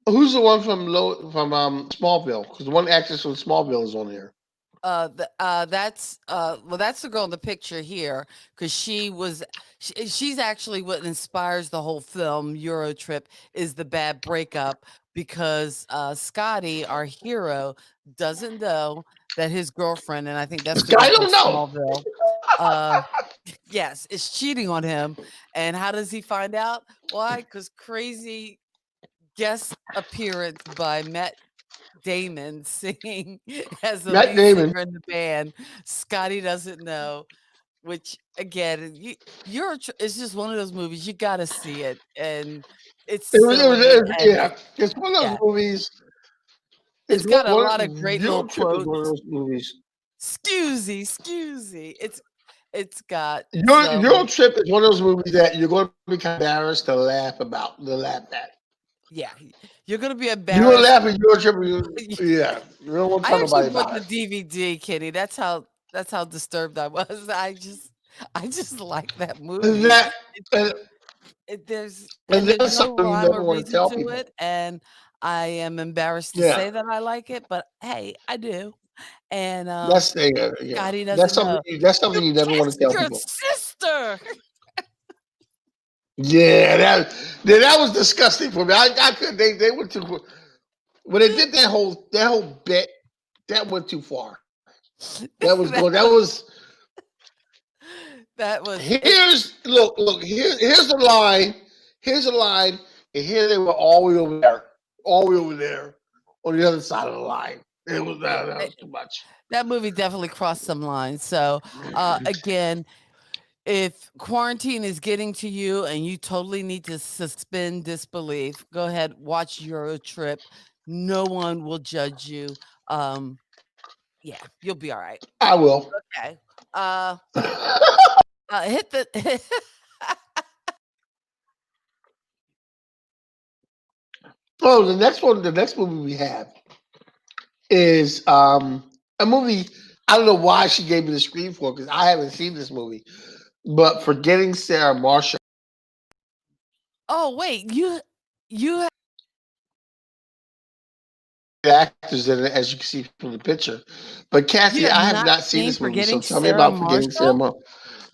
Who's the one from Smallville? Because the one actress from Smallville is on here. That's well, that's the girl in the picture here because she's actually what inspires the whole film. Euro Trip is the bad breakup because Scotty, our hero, doesn't know that his girlfriend, and I think that's the I girl from don't know. Smallville, uh, yes, is cheating on him. And how does he find out? Why? Because crazy guest appearance by Matt Damon singing as the Matt lead singer Damon. in the band. Scotty doesn't know, which again, it's just one of those movies you got to see it, and it's silly, and Yeah. It's one of those yeah, movies. It's it's got a lot of one great little Euro Trip is one of quotes. those movies. Excusey. It's got Euro some Trip is one of those movies that you're going to be kind of embarrassed to laugh about, to laugh at. yeah. You're gonna be You gonna embarrassed. laugh at Euro Trip? Yeah, you don't want to I tell actually nobody bought about the it. DVD, Kitty. That's how disturbed I was. I just like that And movie. that and, and There's that's no something you rhyme never or want to reason tell to people. it, and I am embarrassed to Yeah, say that I like it, but hey, I do. And yeah. Scotty doesn't know. That's something You you never want to kissed tell your people. sister. Yeah, that was disgusting for me. I could they went too when they did that whole bit that went too far. That was that good. That was was that was it. here's the line. Here's the line, and here they were all the way over there, on the other side of the line. It was that it was too much. that movie definitely crossed some lines. So again, if quarantine is getting to you and you totally need to suspend disbelief, go ahead, watch Euro Trip. No one will judge you. Um, yeah, you'll be all right. I will. Okay. Uh, hit the Oh, the next movie we have is a movie. I don't know why she gave me the screen for because I haven't seen this movie, but Forgetting Sarah Marshall. Oh, wait, you Actors in it, as you can see from the picture. But you Kathy, have I have not not seen seen this movie, so Forgetting tell me Sarah about Forgetting Sarah Marshall? Marshall.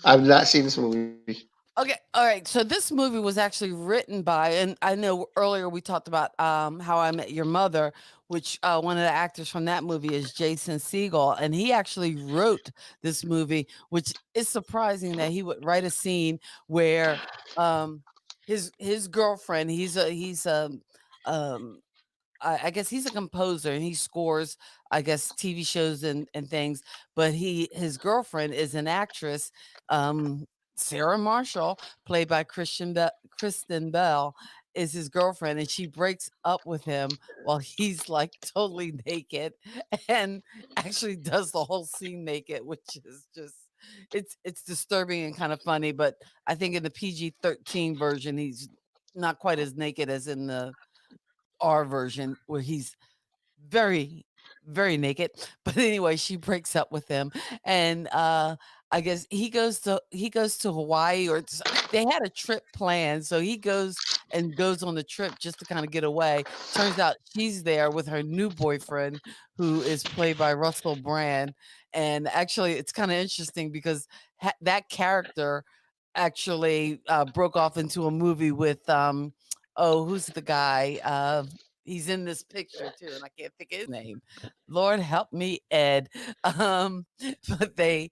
I've not seen this movie. Okay, all right. So this movie was actually written by, and I know earlier we talked about How I Met Your Mother, which one of the actors from that movie is Jason Segel, and he actually wrote this movie, which is surprising that he would write a scene where um, his girlfriend, um, I guess he's a composer and he scores, I guess, TV shows and things. But his girlfriend is an actress, um, Sarah Marshall, played by Kristen Bell, is his girlfriend, and she breaks up with him while he's like totally naked, and actually does the whole scene naked, which is just it's disturbing and kind of funny. But I think in the PG-13 version, he's not quite as naked as in the R version where he's very very naked. But anyway, she breaks up with him, and I guess he goes to Hawaii, or they had a trip planned, so he goes on the trip just to kind of get away. Turns out she's there with her new boyfriend, who is played by Russell Brand, and actually, it's kind of interesting because that character actually broke off into a movie with oh, who's the guy? He's in this picture too, and I can't think of his name. Lord help me, Ed. Um, but they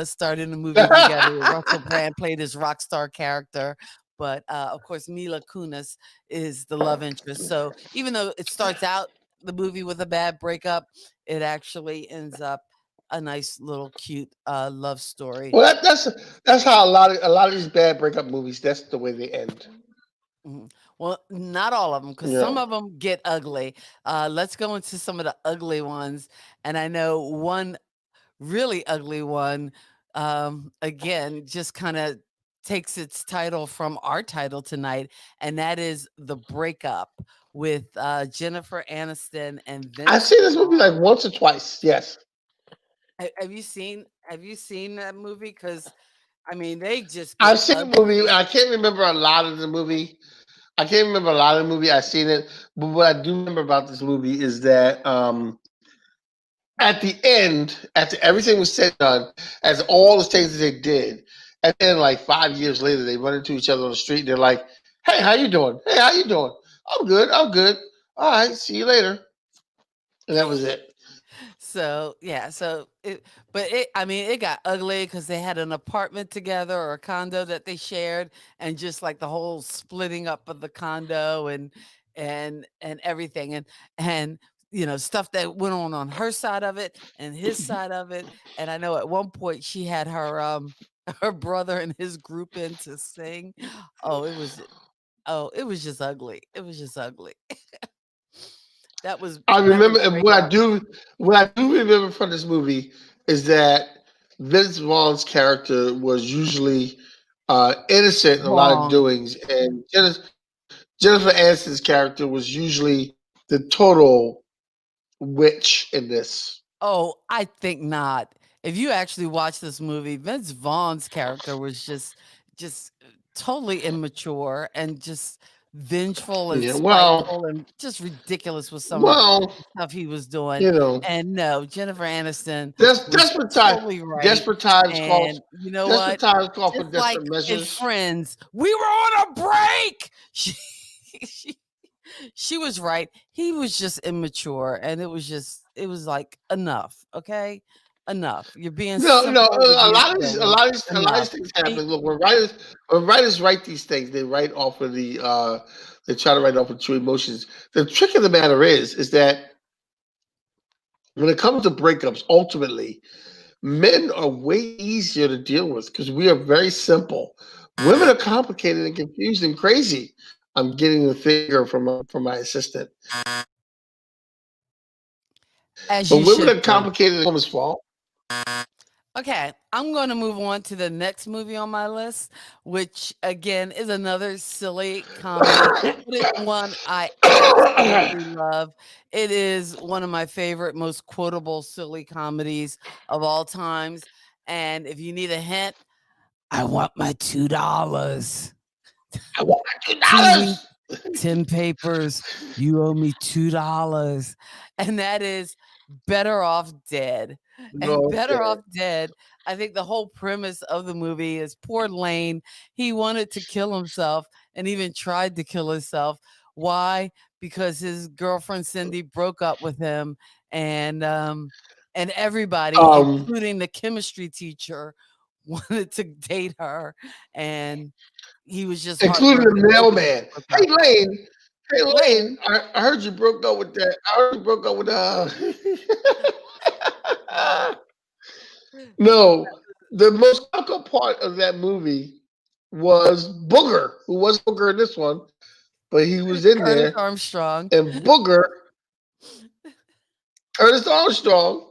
started a movie together. Russell Brand played his rock star character, but of course Mila Kunis is the love interest. So even though it starts out the movie with a bad breakup, it actually ends up a nice little cute love story. Well, that's how a lot of these bad breakup movies. That's the way they end. Mhm. Well, not all of them, because some Yeah. of them get ugly. Let's go into some of the ugly ones. And I know one really ugly one, again, just kind of takes its title from our title tonight, and that is The Breakup with Jennifer Aniston and I've Vince seen this movie like Vaughn. once or twice. Yes, Have you seen that movie? Because I mean, they just I've get seen the movie. ugly. I can't remember a lot of the movie. I can't remember a lot of the movie. I've seen it, but what I do remember about this movie is that at the end, after everything was said and done, as all the things that they did, and then like 5 years later, they run into each other on the street. And they're like, "Hey, how you doing? Hey, how you doing? I'm good. I'm good. All right, see you later." And that was it. So yeah, I mean, it got ugly because they had an apartment together or a condo that they shared, and just like the whole splitting up of the condo and everything, and stuff that went on her side of it and his side of it. And I know at one point she had her her brother and his group in to sing. Oh, it was just ugly. It was just ugly. I That was remember, and breakup. what I do remember from this movie is that Vince Vaughn's character was usually innocent in a lot of Wrong. doings, and Jennifer Aniston's character was usually the total witch in this. Oh, I think not. If you actually watch this movie, Vince Vaughn's character was just totally immature and just vengeful and Yeah, spiteful and just ridiculous with some of well, the stuff he was doing. you know, And no, Jennifer Aniston des- was desperate time, totally right. desperate times calls, And you know desperate what? times call for Just like desperate in measures. Friends, we were on a break. She, she was right. He was just immature, and it was like enough, okay? Enough. You're being No, no, simple, you're a being lot of these, silly. a lot of Enough. these things Be happen. Look, when writers write these things, they write off of they try to write off of true emotions. The trick of the matter is that when it comes to breakups, ultimately, men are way easier to deal with because we are very simple. Women are complicated and confused and crazy. I'm getting the figure from my assistant, as but you women should are be. complicated. It's woman's fault. Okay, I'm going to move on to the next movie on my list, which again is another silly comedy, but it's one I absolutely love. It is one of my favorite, most quotable silly comedies of all times. And if you need a hint, I want my $2. I want my Two weeks, $2. 10 papers, you owe me $2. And that is Better Off Dead. And Better Off Okay. Dead, I think the whole premise of the movie is poor Lane. He wanted to kill himself and even tried to kill himself. Why? Because his girlfriend Cindy broke up with him, and everybody, Um, including the chemistry teacher, wanted to date her, and he was just including the heartbroken over that she mailman. broke Hey up. Lane, hey Lane, Lane, I heard you broke up with that. I heard you broke up with No, the most comical part of that movie was Booger, who was Booger in this one, but he was in Curtis there, Armstrong. and Booger, Curtis Armstrong,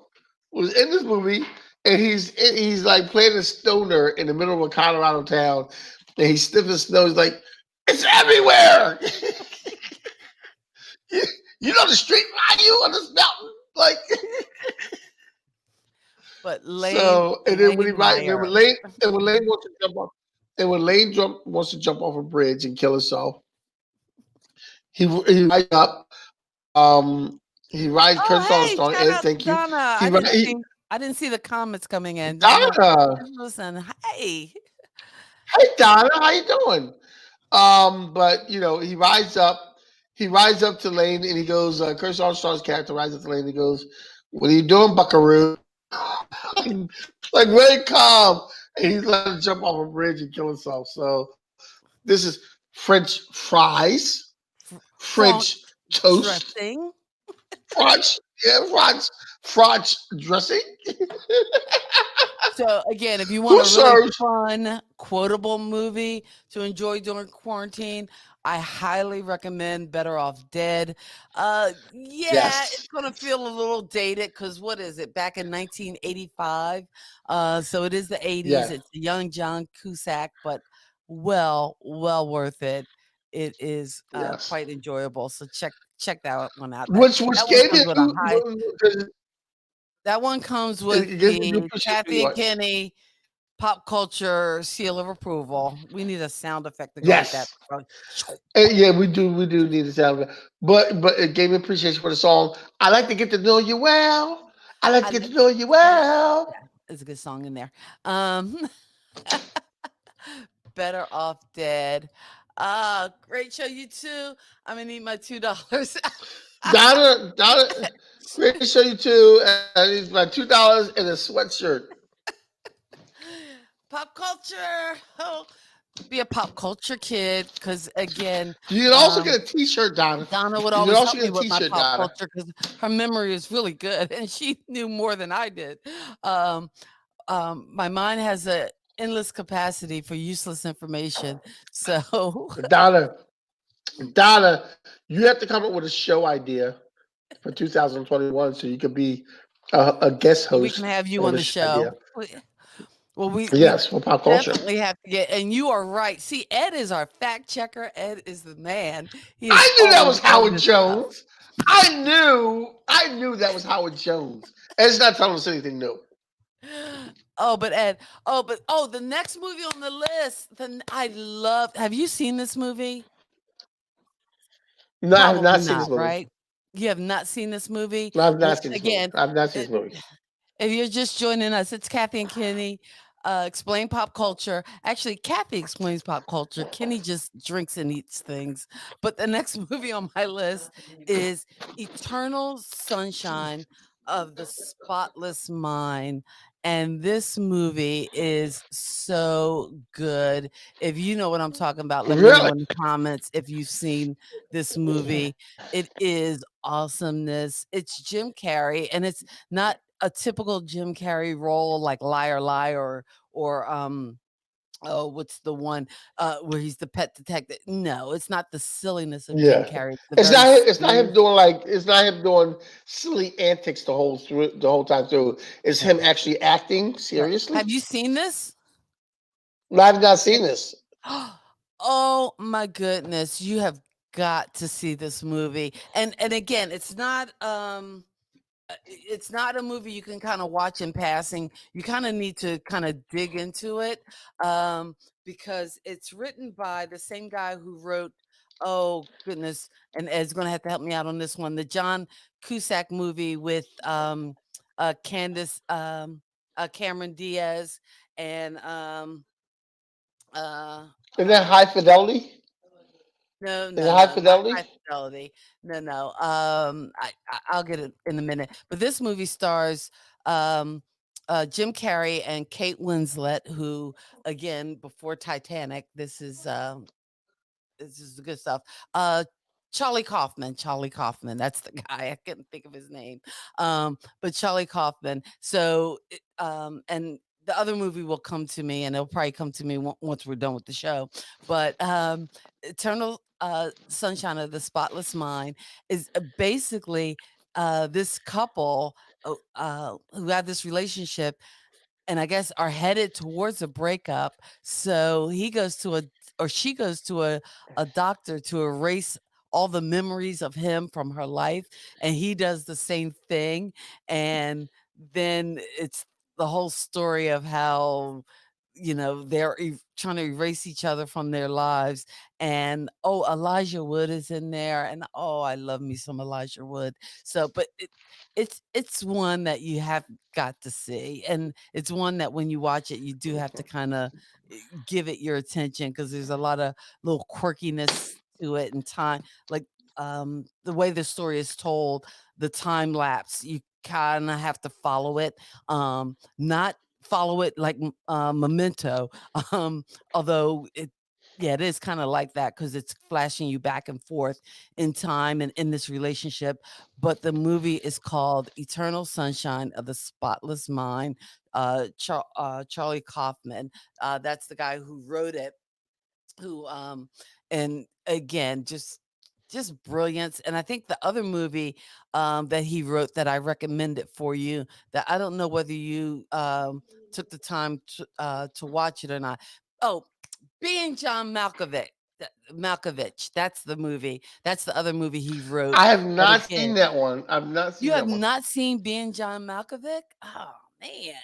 was in this movie, and he's like playing a stoner in the middle of a Colorado town, and he's sniffing snow. He's like, "It's everywhere." You know the street value on this mountain? Like But so, and then when he Lane right, then Meyer. when Lane wants to jump off, and when wants to jump off a bridge and kill himself, he rides up. He rides Kurt Oh, hey, Strong, shout and out to thank you. Donna. He ri- I didn't see the comments coming in. Just want Donna, just listen. Hey. hey Donna, how you doing? But he rides up to Lane, and he goes. Kurt Strong's character rides up to Lane, and he goes, "What are you doing, Buckaroo?" like very calm, and he's letting him jump off a bridge and kill himself. So this is French fries, French French toast, dressing. French, yeah, French dressing. So again, if you want Who a really serves? fun, quotable movie to enjoy during quarantine, I highly recommend Better Off Dead. Yeah, it's Yes, gonna feel a little dated because what is it? Back in 1985. So it is the 80s. yeah, It's a young John Cusack, but well worth it. It is yes. quite enjoyable. So check that one out. That Which one gave comes with a high. you That one comes with it gives you the appreciate New Kathy and York. Kenny pop culture seal of approval. We need a sound effect to go with that. Yes. Yeah, we do need to sound, but it gave me appreciation for the song. I like to get to know you well. I like to I get like to know you well. yeah, there's a good song in there. Um, Better Off Dead. Great show, you too. I'm gonna need my $2. Donna, great to show you too. And it's my $2 and a sweatshirt. Pop culture. Oh, be a pop culture kid, because again, You can also get a T-shirt, Donna. Donna would You can always also help get me a with my T-shirt, pop Donna. culture because her memory is really good and she knew more than I did. Um, my mind has a endless capacity for useless information. So Donna, Donna, you have to come up with a show idea for 2021 so you could be a guest we can host have you on on the the show idea. show. Well, we Yes, for pop culture. definitely have to get, and you are right. See, Ed is our fact checker. Ed is the man. He is I knew that always was on Howard this stuff. Jones. I knew that was Howard Jones. And it's not telling us anything new. Oh, but Ed. The next movie on the list. Then I love. Have you seen this movie? No, I have Probably not seen not, this movie. right? You have not seen this movie. No, I have Well, not seen this movie. again, I have not seen uh, this movie. if you're just joining us, it's Kathy and Kenny. Explain pop culture. Actually, Kathy explains pop culture. Kenny just drinks and eats things. But the next movie on my list is Eternal Sunshine of the Spotless Mind. And this movie is so good. If you know what I'm talking about, let me know Really? in the comments if you've seen this movie. It is awesomeness. It's Jim Carrey, and it's not a typical Jim Carrey role like Liar Liar or oh, what's the one where he's the pet detective? No, it's not the silliness of Jim Yeah. Carrey. It's the It's very not him, serious. it's not him doing silly antics the whole time through. It's Right, him actually acting right. seriously. Have you seen this? No, I've not seen this. Oh my goodness, you have got to see this movie. And again, it's not a movie you can kind of watch in passing. You kind of need to kind of dig into it because it's written by the same guy who wrote, oh goodness, and Ed's going to have to help me out on this one, the John Cusack movie with Candace Cameron Diaz and uh, Isn't that uh, high fidelity? no, Is it no, high no, not fidelity? High Fidelity. No, no. I'll get it in a minute. But this movie stars um, Jim Carrey and Kate Winslet, who, again, before Titanic, this is the good stuff. Charlie Kaufman. That's the guy. I couldn't think of his name. But Charlie Kaufman. So, and the other movie will come to me, and it'll probably come to me once we're done with the show. But Eternal Sunshine of the Spotless Mind is basically this couple who have this relationship and I guess are headed towards a breakup. So he goes to a or she goes to a doctor to erase all the memories of him from her life, and he does the same thing. And then it's the whole story of how they're trying to erase each other from their lives. And Elijah Wood is in there, and I love me some Elijah Wood. So but it's one that you have got to see, and it's one that when you watch it you do have to kind of give it your attention, because there's a lot of little quirkiness to it, and time, like the way the story is told, the time lapse, you kind of have to follow it, not follow it like Memento. Um, Although it is kind of like that, because it's flashing you back and forth in time and in this relationship. But the movie is called Eternal Sunshine of the Spotless Mind. Charlie Kaufman, that's the guy who wrote it, who and again, just brilliance. And I think the other movie that he wrote that I recommended for you, that I don't know whether you took the time to watch it or not. Oh, Being John Malkovich. That's the movie. That's the other movie he wrote. I have But not seen again, that one. I've not seen you have that one. not seen Being John Malkovich? Oh man,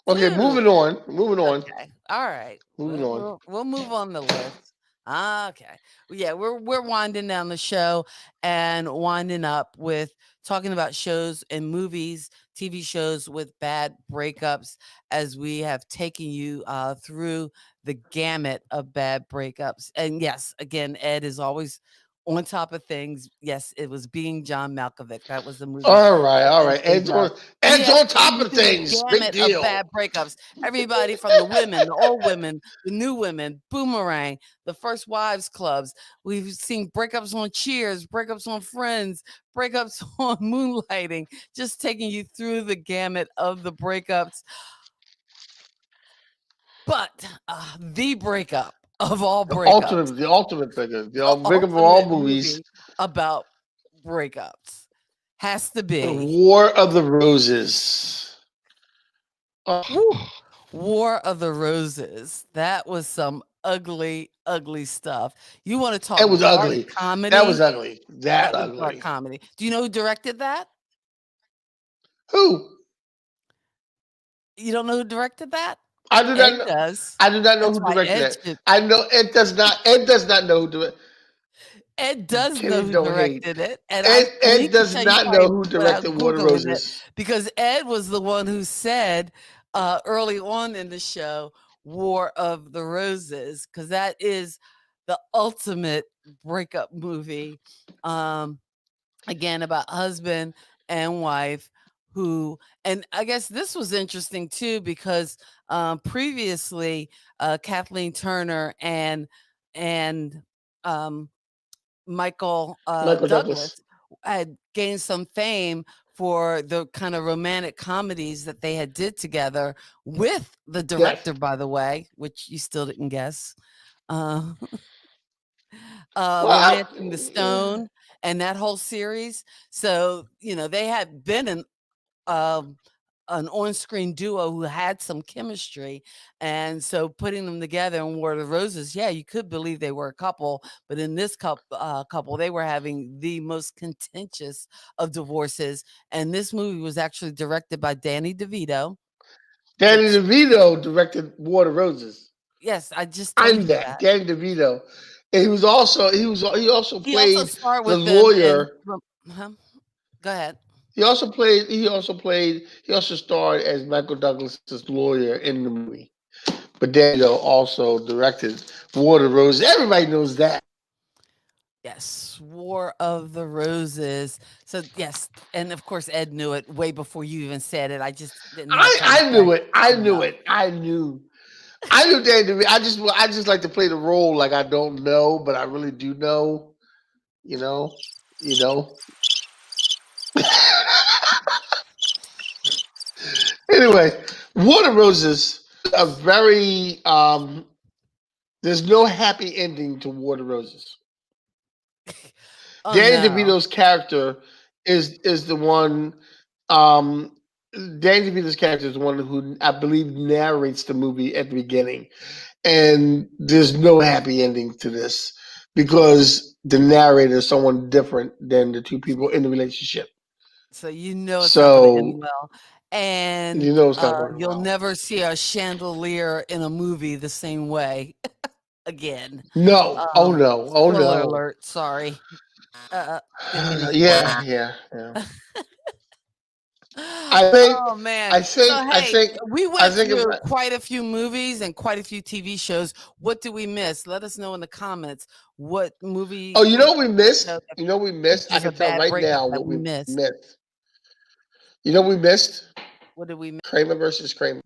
Okay, dude. moving on. Moving on. Okay. All right. Moving We'll on. we'll, we'll move on the list. Okay. Well, yeah, we're winding down the show and winding up with talking about shows and movies, TV shows with bad breakups, as we have taken you through the gamut of bad breakups. And yes, again, Ed is always on top of things. Yes, it was Being John Malkovich. That was the movie All right, that all Ed right. gave up. We Ed's have on taken top you of through the things. Big gamut of deal. bad breakups. Everybody from the women, the old women, the new women, Boomerang, the First Wives Clubs. We've seen breakups on Cheers, breakups on Friends, breakups on Moonlighting, just taking you through the gamut of the breakups. But the breakup of all breakups, The ultimate figure. the The bigger of all ultimate movies. movie about breakups, has to be War of the Roses. Oh, Woo, War of the Roses. That was some ugly, ugly stuff. You want to talk it was dark ugly. That was comedy? ugly. That That was dark ugly. comedy. Do you know who directed that? Who? You don't know who directed that? I do not Ed know. does. I do not know That's who why directed Ed that. should. I know Ed does not. Ed does not know who directed. Ed does know Kenny who don't hate. directed it, and Ed he can does tell you not know probably who without directed War of the googling it, Roses. because Ed was the one who said early on in the show, "War of the Roses," because that is the ultimate breakup movie. Um, Again, about husband and wife who, and I guess this was interesting too, because previously Kathleen Turner and um, Michael Michael Douglas Douglas. had gained some fame for the kind of romantic comedies that they had did together with the Yes. director, by the way, which you still didn't guess. Uh, Well, Romancing the Stone and that whole series. So, they had been um, an on-screen duo who had some chemistry. And so putting them together in War of the Roses, yeah, you could believe they were a couple, but in this couple, they were having the most contentious of divorces. And this movie was actually directed by Danny DeVito, Danny which, DeVito directed War of the Roses. yes, I just I told knew you that. that. Danny DeVito. And he also He also played starred the with them in, lawyer. huh? Go ahead. He also starred as Michael Douglas's lawyer in the movie. But Daniel also directed War of the Roses. Everybody knows that. Yes, War of the Roses. So yes, and of course Ed knew it way before you even said it. I just didn't have time to I say, knew it. I no. knew it. I knew Danny DeVito. I just like to play the role like I don't know, but I really do know. You know. You know. Anyway, War of the Roses, a very there's no happy ending to War of the Roses. Oh Danny no. DeVito's character is the one. Danny DeVito's character is the one who I believe narrates the movie at the beginning, and there's no happy ending to this. because the narrator is someone different than the two people in the relationship. So you know it's not going to end So well, and you know it's not going you'll well. never see a chandelier in a movie the same way again. No. Oh no. Oh Spoiler no. alert. Sorry. Didn't mean to spoil Yeah. it. Yeah. Yeah. I think. Oh man. I So think. I hey, think. we I went think. If, through quite a few movies and quite a few TV shows. What did we miss? Let us know in the comments what oh, movie you or know what we TV show missed. that You know what we missed. I features a can tell bad right breakup now that what we we missed. missed. You know what we missed. What did we miss? Kramer versus Kramer.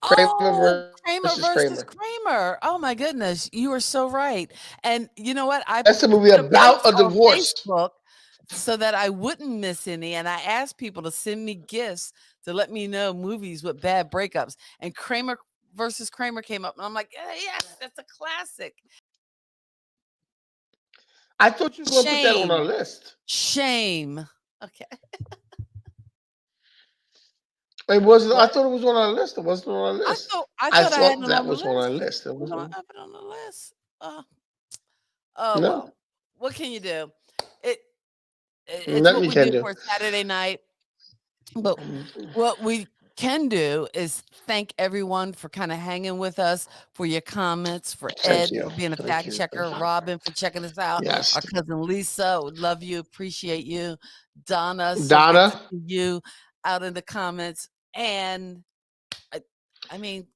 Kramer Oh, versus Kramer Kramer. versus Kramer. Oh my goodness, you are so right. And you know what? I That's a movie put a about post a on divorce. Facebook so that I wouldn't miss any, and I asked people to send me gifts to let me know movies with bad breakups. And Kramer versus Kramer came up, and I'm like, yes, that's a classic. I thought you were going to put that on our Shame, list. shame. Okay, It wasn't. I what? thought it was on our list. It wasn't on our I list. thought I I thought I had thought it that on the was on our list. list. It We don't wasn't. have it on the list. Uh, oh No, well. What can you do? It it's nothing what you we can do do. for Saturday night. But what we can do is thank everyone for kind of hanging with us, for your comments, for Thank Ed you. for being a Thank fact you. Thank checker, you. Robin for checking us out, Yes, our cousin Lisa, would love you, appreciate you, Donna, so good to Donna. see you out in the comments, and I, I mean,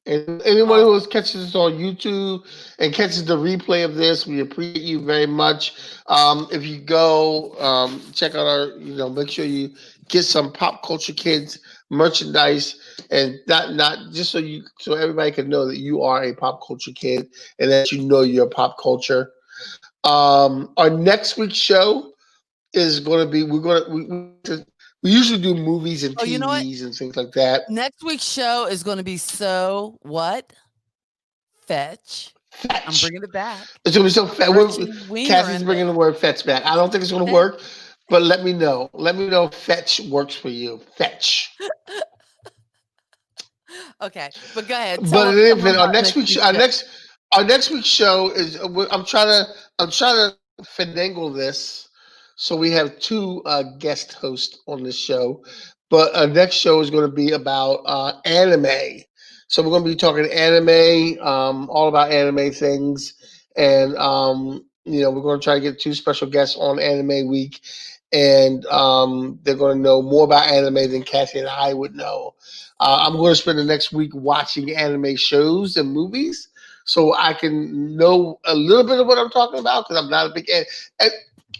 And anyone awesome. who catches us on YouTube and catches the replay of this, we appreciate you very much. If you go check out our, make sure you get some pop culture kids merchandise, and not just so everybody can know that you are a pop culture kid and that you know your pop culture. Our next week's show is going to be we usually do movies and Oh, you know what? TVs and things like that. Next week's show is going to be so what? Fetch. I'm Fetch. bringing it back. It's gonna be so fat. Stretchy wiener Cassie's in bringing the word fetch back. I don't think it's gonna there. work, but let me know. Let me know if fetch works for you. Fetch. Okay, but go ahead. But in any Tell them event, about next week's show. our next week's show is. I'm trying to finagle this, so we have two guest hosts on this show. But our next show is going to be about anime. So we're going to be talking anime, all about anime things, and we're going to try to get two special guests on Anime Week, and they're going to know more about anime than Cassie and I would know. I'm going to spend the next week watching anime shows and movies so I can know a little bit of what I'm talking about because I'm not a big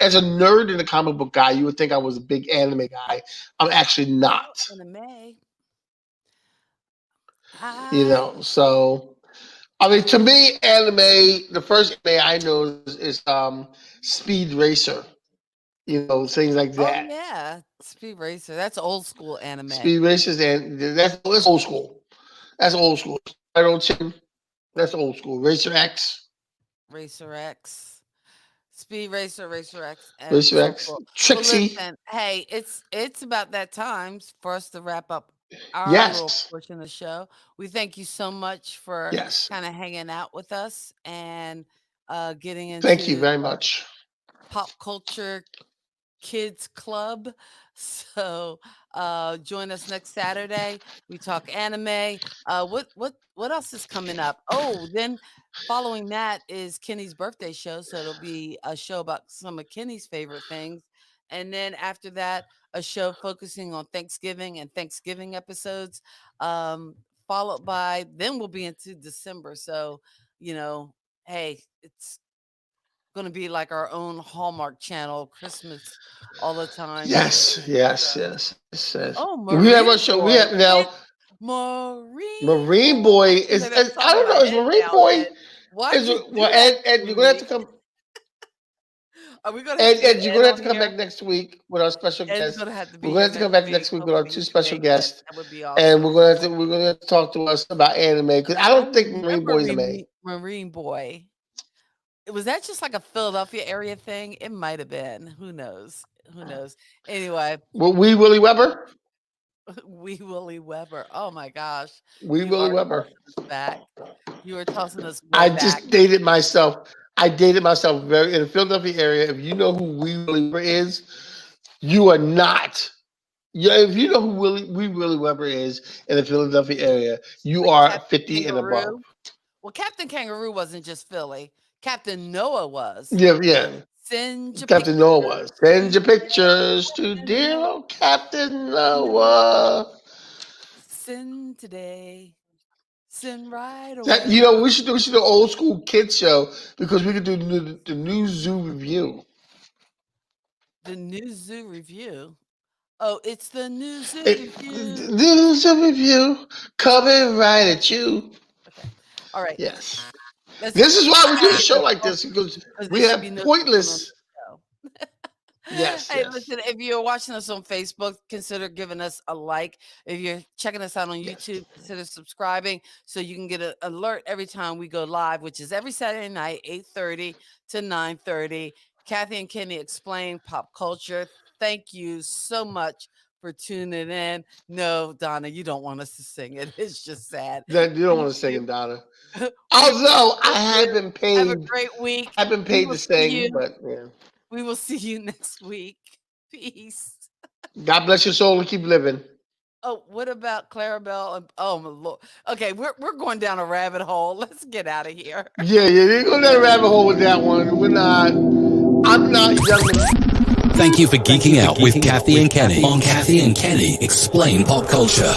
as a nerd and a comic book guy. You would think I was a big anime guy. I'm actually not. Anime. I So I mean, to me, anime. The first anime I know is Speed Racer. Things like oh that. yeah, Speed Racer. That's old school anime. Speed Racers, and that's old school. That's old school. Spiral Chin, that's old school. Racer X, Racer X. Speed Racer, Racer X, and Racer so X, cool. Well, Trixie. listen, hey, it's about that time for us to wrap up our little Yes, portion of the show. We thank you so much for yes. kind of hanging out with us and getting Thank you into very much. pop culture kids club. So join us next Saturday. We talk anime. What else is coming up? Oh, then following that is Kenny's birthday show. So it'll be a show about some of Kenny's favorite things. And then after that, a show focusing on Thanksgiving and Thanksgiving episodes. Followed by then we'll be into December. So, you know, hey, it's gonna be like our own Hallmark Channel, Christmas all the time Yes, shows. yes, So, yes, yes. Yes. oh, We have our Marine show. We Boy, have say it, now. Marine Marine Boy. Boy I can is. hear that I song in don't my know. Is head Marine now, Boy Ed. Why'd is you well? do that Ed, to you're gonna have me? to come. Are we gonna have to get Ed, you're Ed gonna have to on come here? back next week with our special Ed's guest. gonna have to We're be gonna here have to come next back week. next week with our Hopefully, two he can special make it. guests, That would be and awesome. we're gonna talk to us about anime because I I don't think Marine remember Boy is anime. Marine Boy. Was that just like a Philadelphia area thing? It might have been. Who knows? Who knows? Anyway, Well, we Willie Weber. Wee Willie Weber. Oh my gosh. We You Willie are Weber. tossing us back. You are tossing us way I back. just dated myself. I dated myself very in the Philadelphia area. If you know who We Willie Weber is, you are not. Yeah, if you know who We Willie Weber is in the Philadelphia area, you Like are Captain 50 and above. Kangaroo. Well, Captain Kangaroo wasn't just Philly. Captain Noah was. Yeah, yeah. Send your Captain Noah pictures. was. Send your pictures to dear old Captain Noah. Send today. Send right That away. we should do an old school kids show because we could do the new zoo review. The new zoo review. Oh, it's the new zoo review. New zoo review coming right at you. Okay. All right. Yes. Let's This is why we do a get show this like off this because there we should be have no pointless. show. Yes, Hey, yes. listen, if you're watching us on Facebook, consider giving us a like. If you're checking us out on Yes. YouTube, consider subscribing so you can get an alert every time we go live, which is every Saturday night, 8:30 to 9:30. Kathy and Kenny Explain Pop Culture. Thank you so much for tuning in. No, Donna, you don't want us to sing it. It's just sad. You don't want to sing it, Donna. Although I have been paid. Have a great week. I've been paid to sing, but yeah. We will see you next week. Peace. God bless your soul and keep living. Oh, what about Clarabelle? Oh my Lord. Okay, we're going down a rabbit hole. Let's get out of here. Yeah, you're going down a rabbit hole with that one. We're not. I'm not young. Thank you for geeking out with Kathy and Kenny on Kathy and Kenny Explain Pop Culture.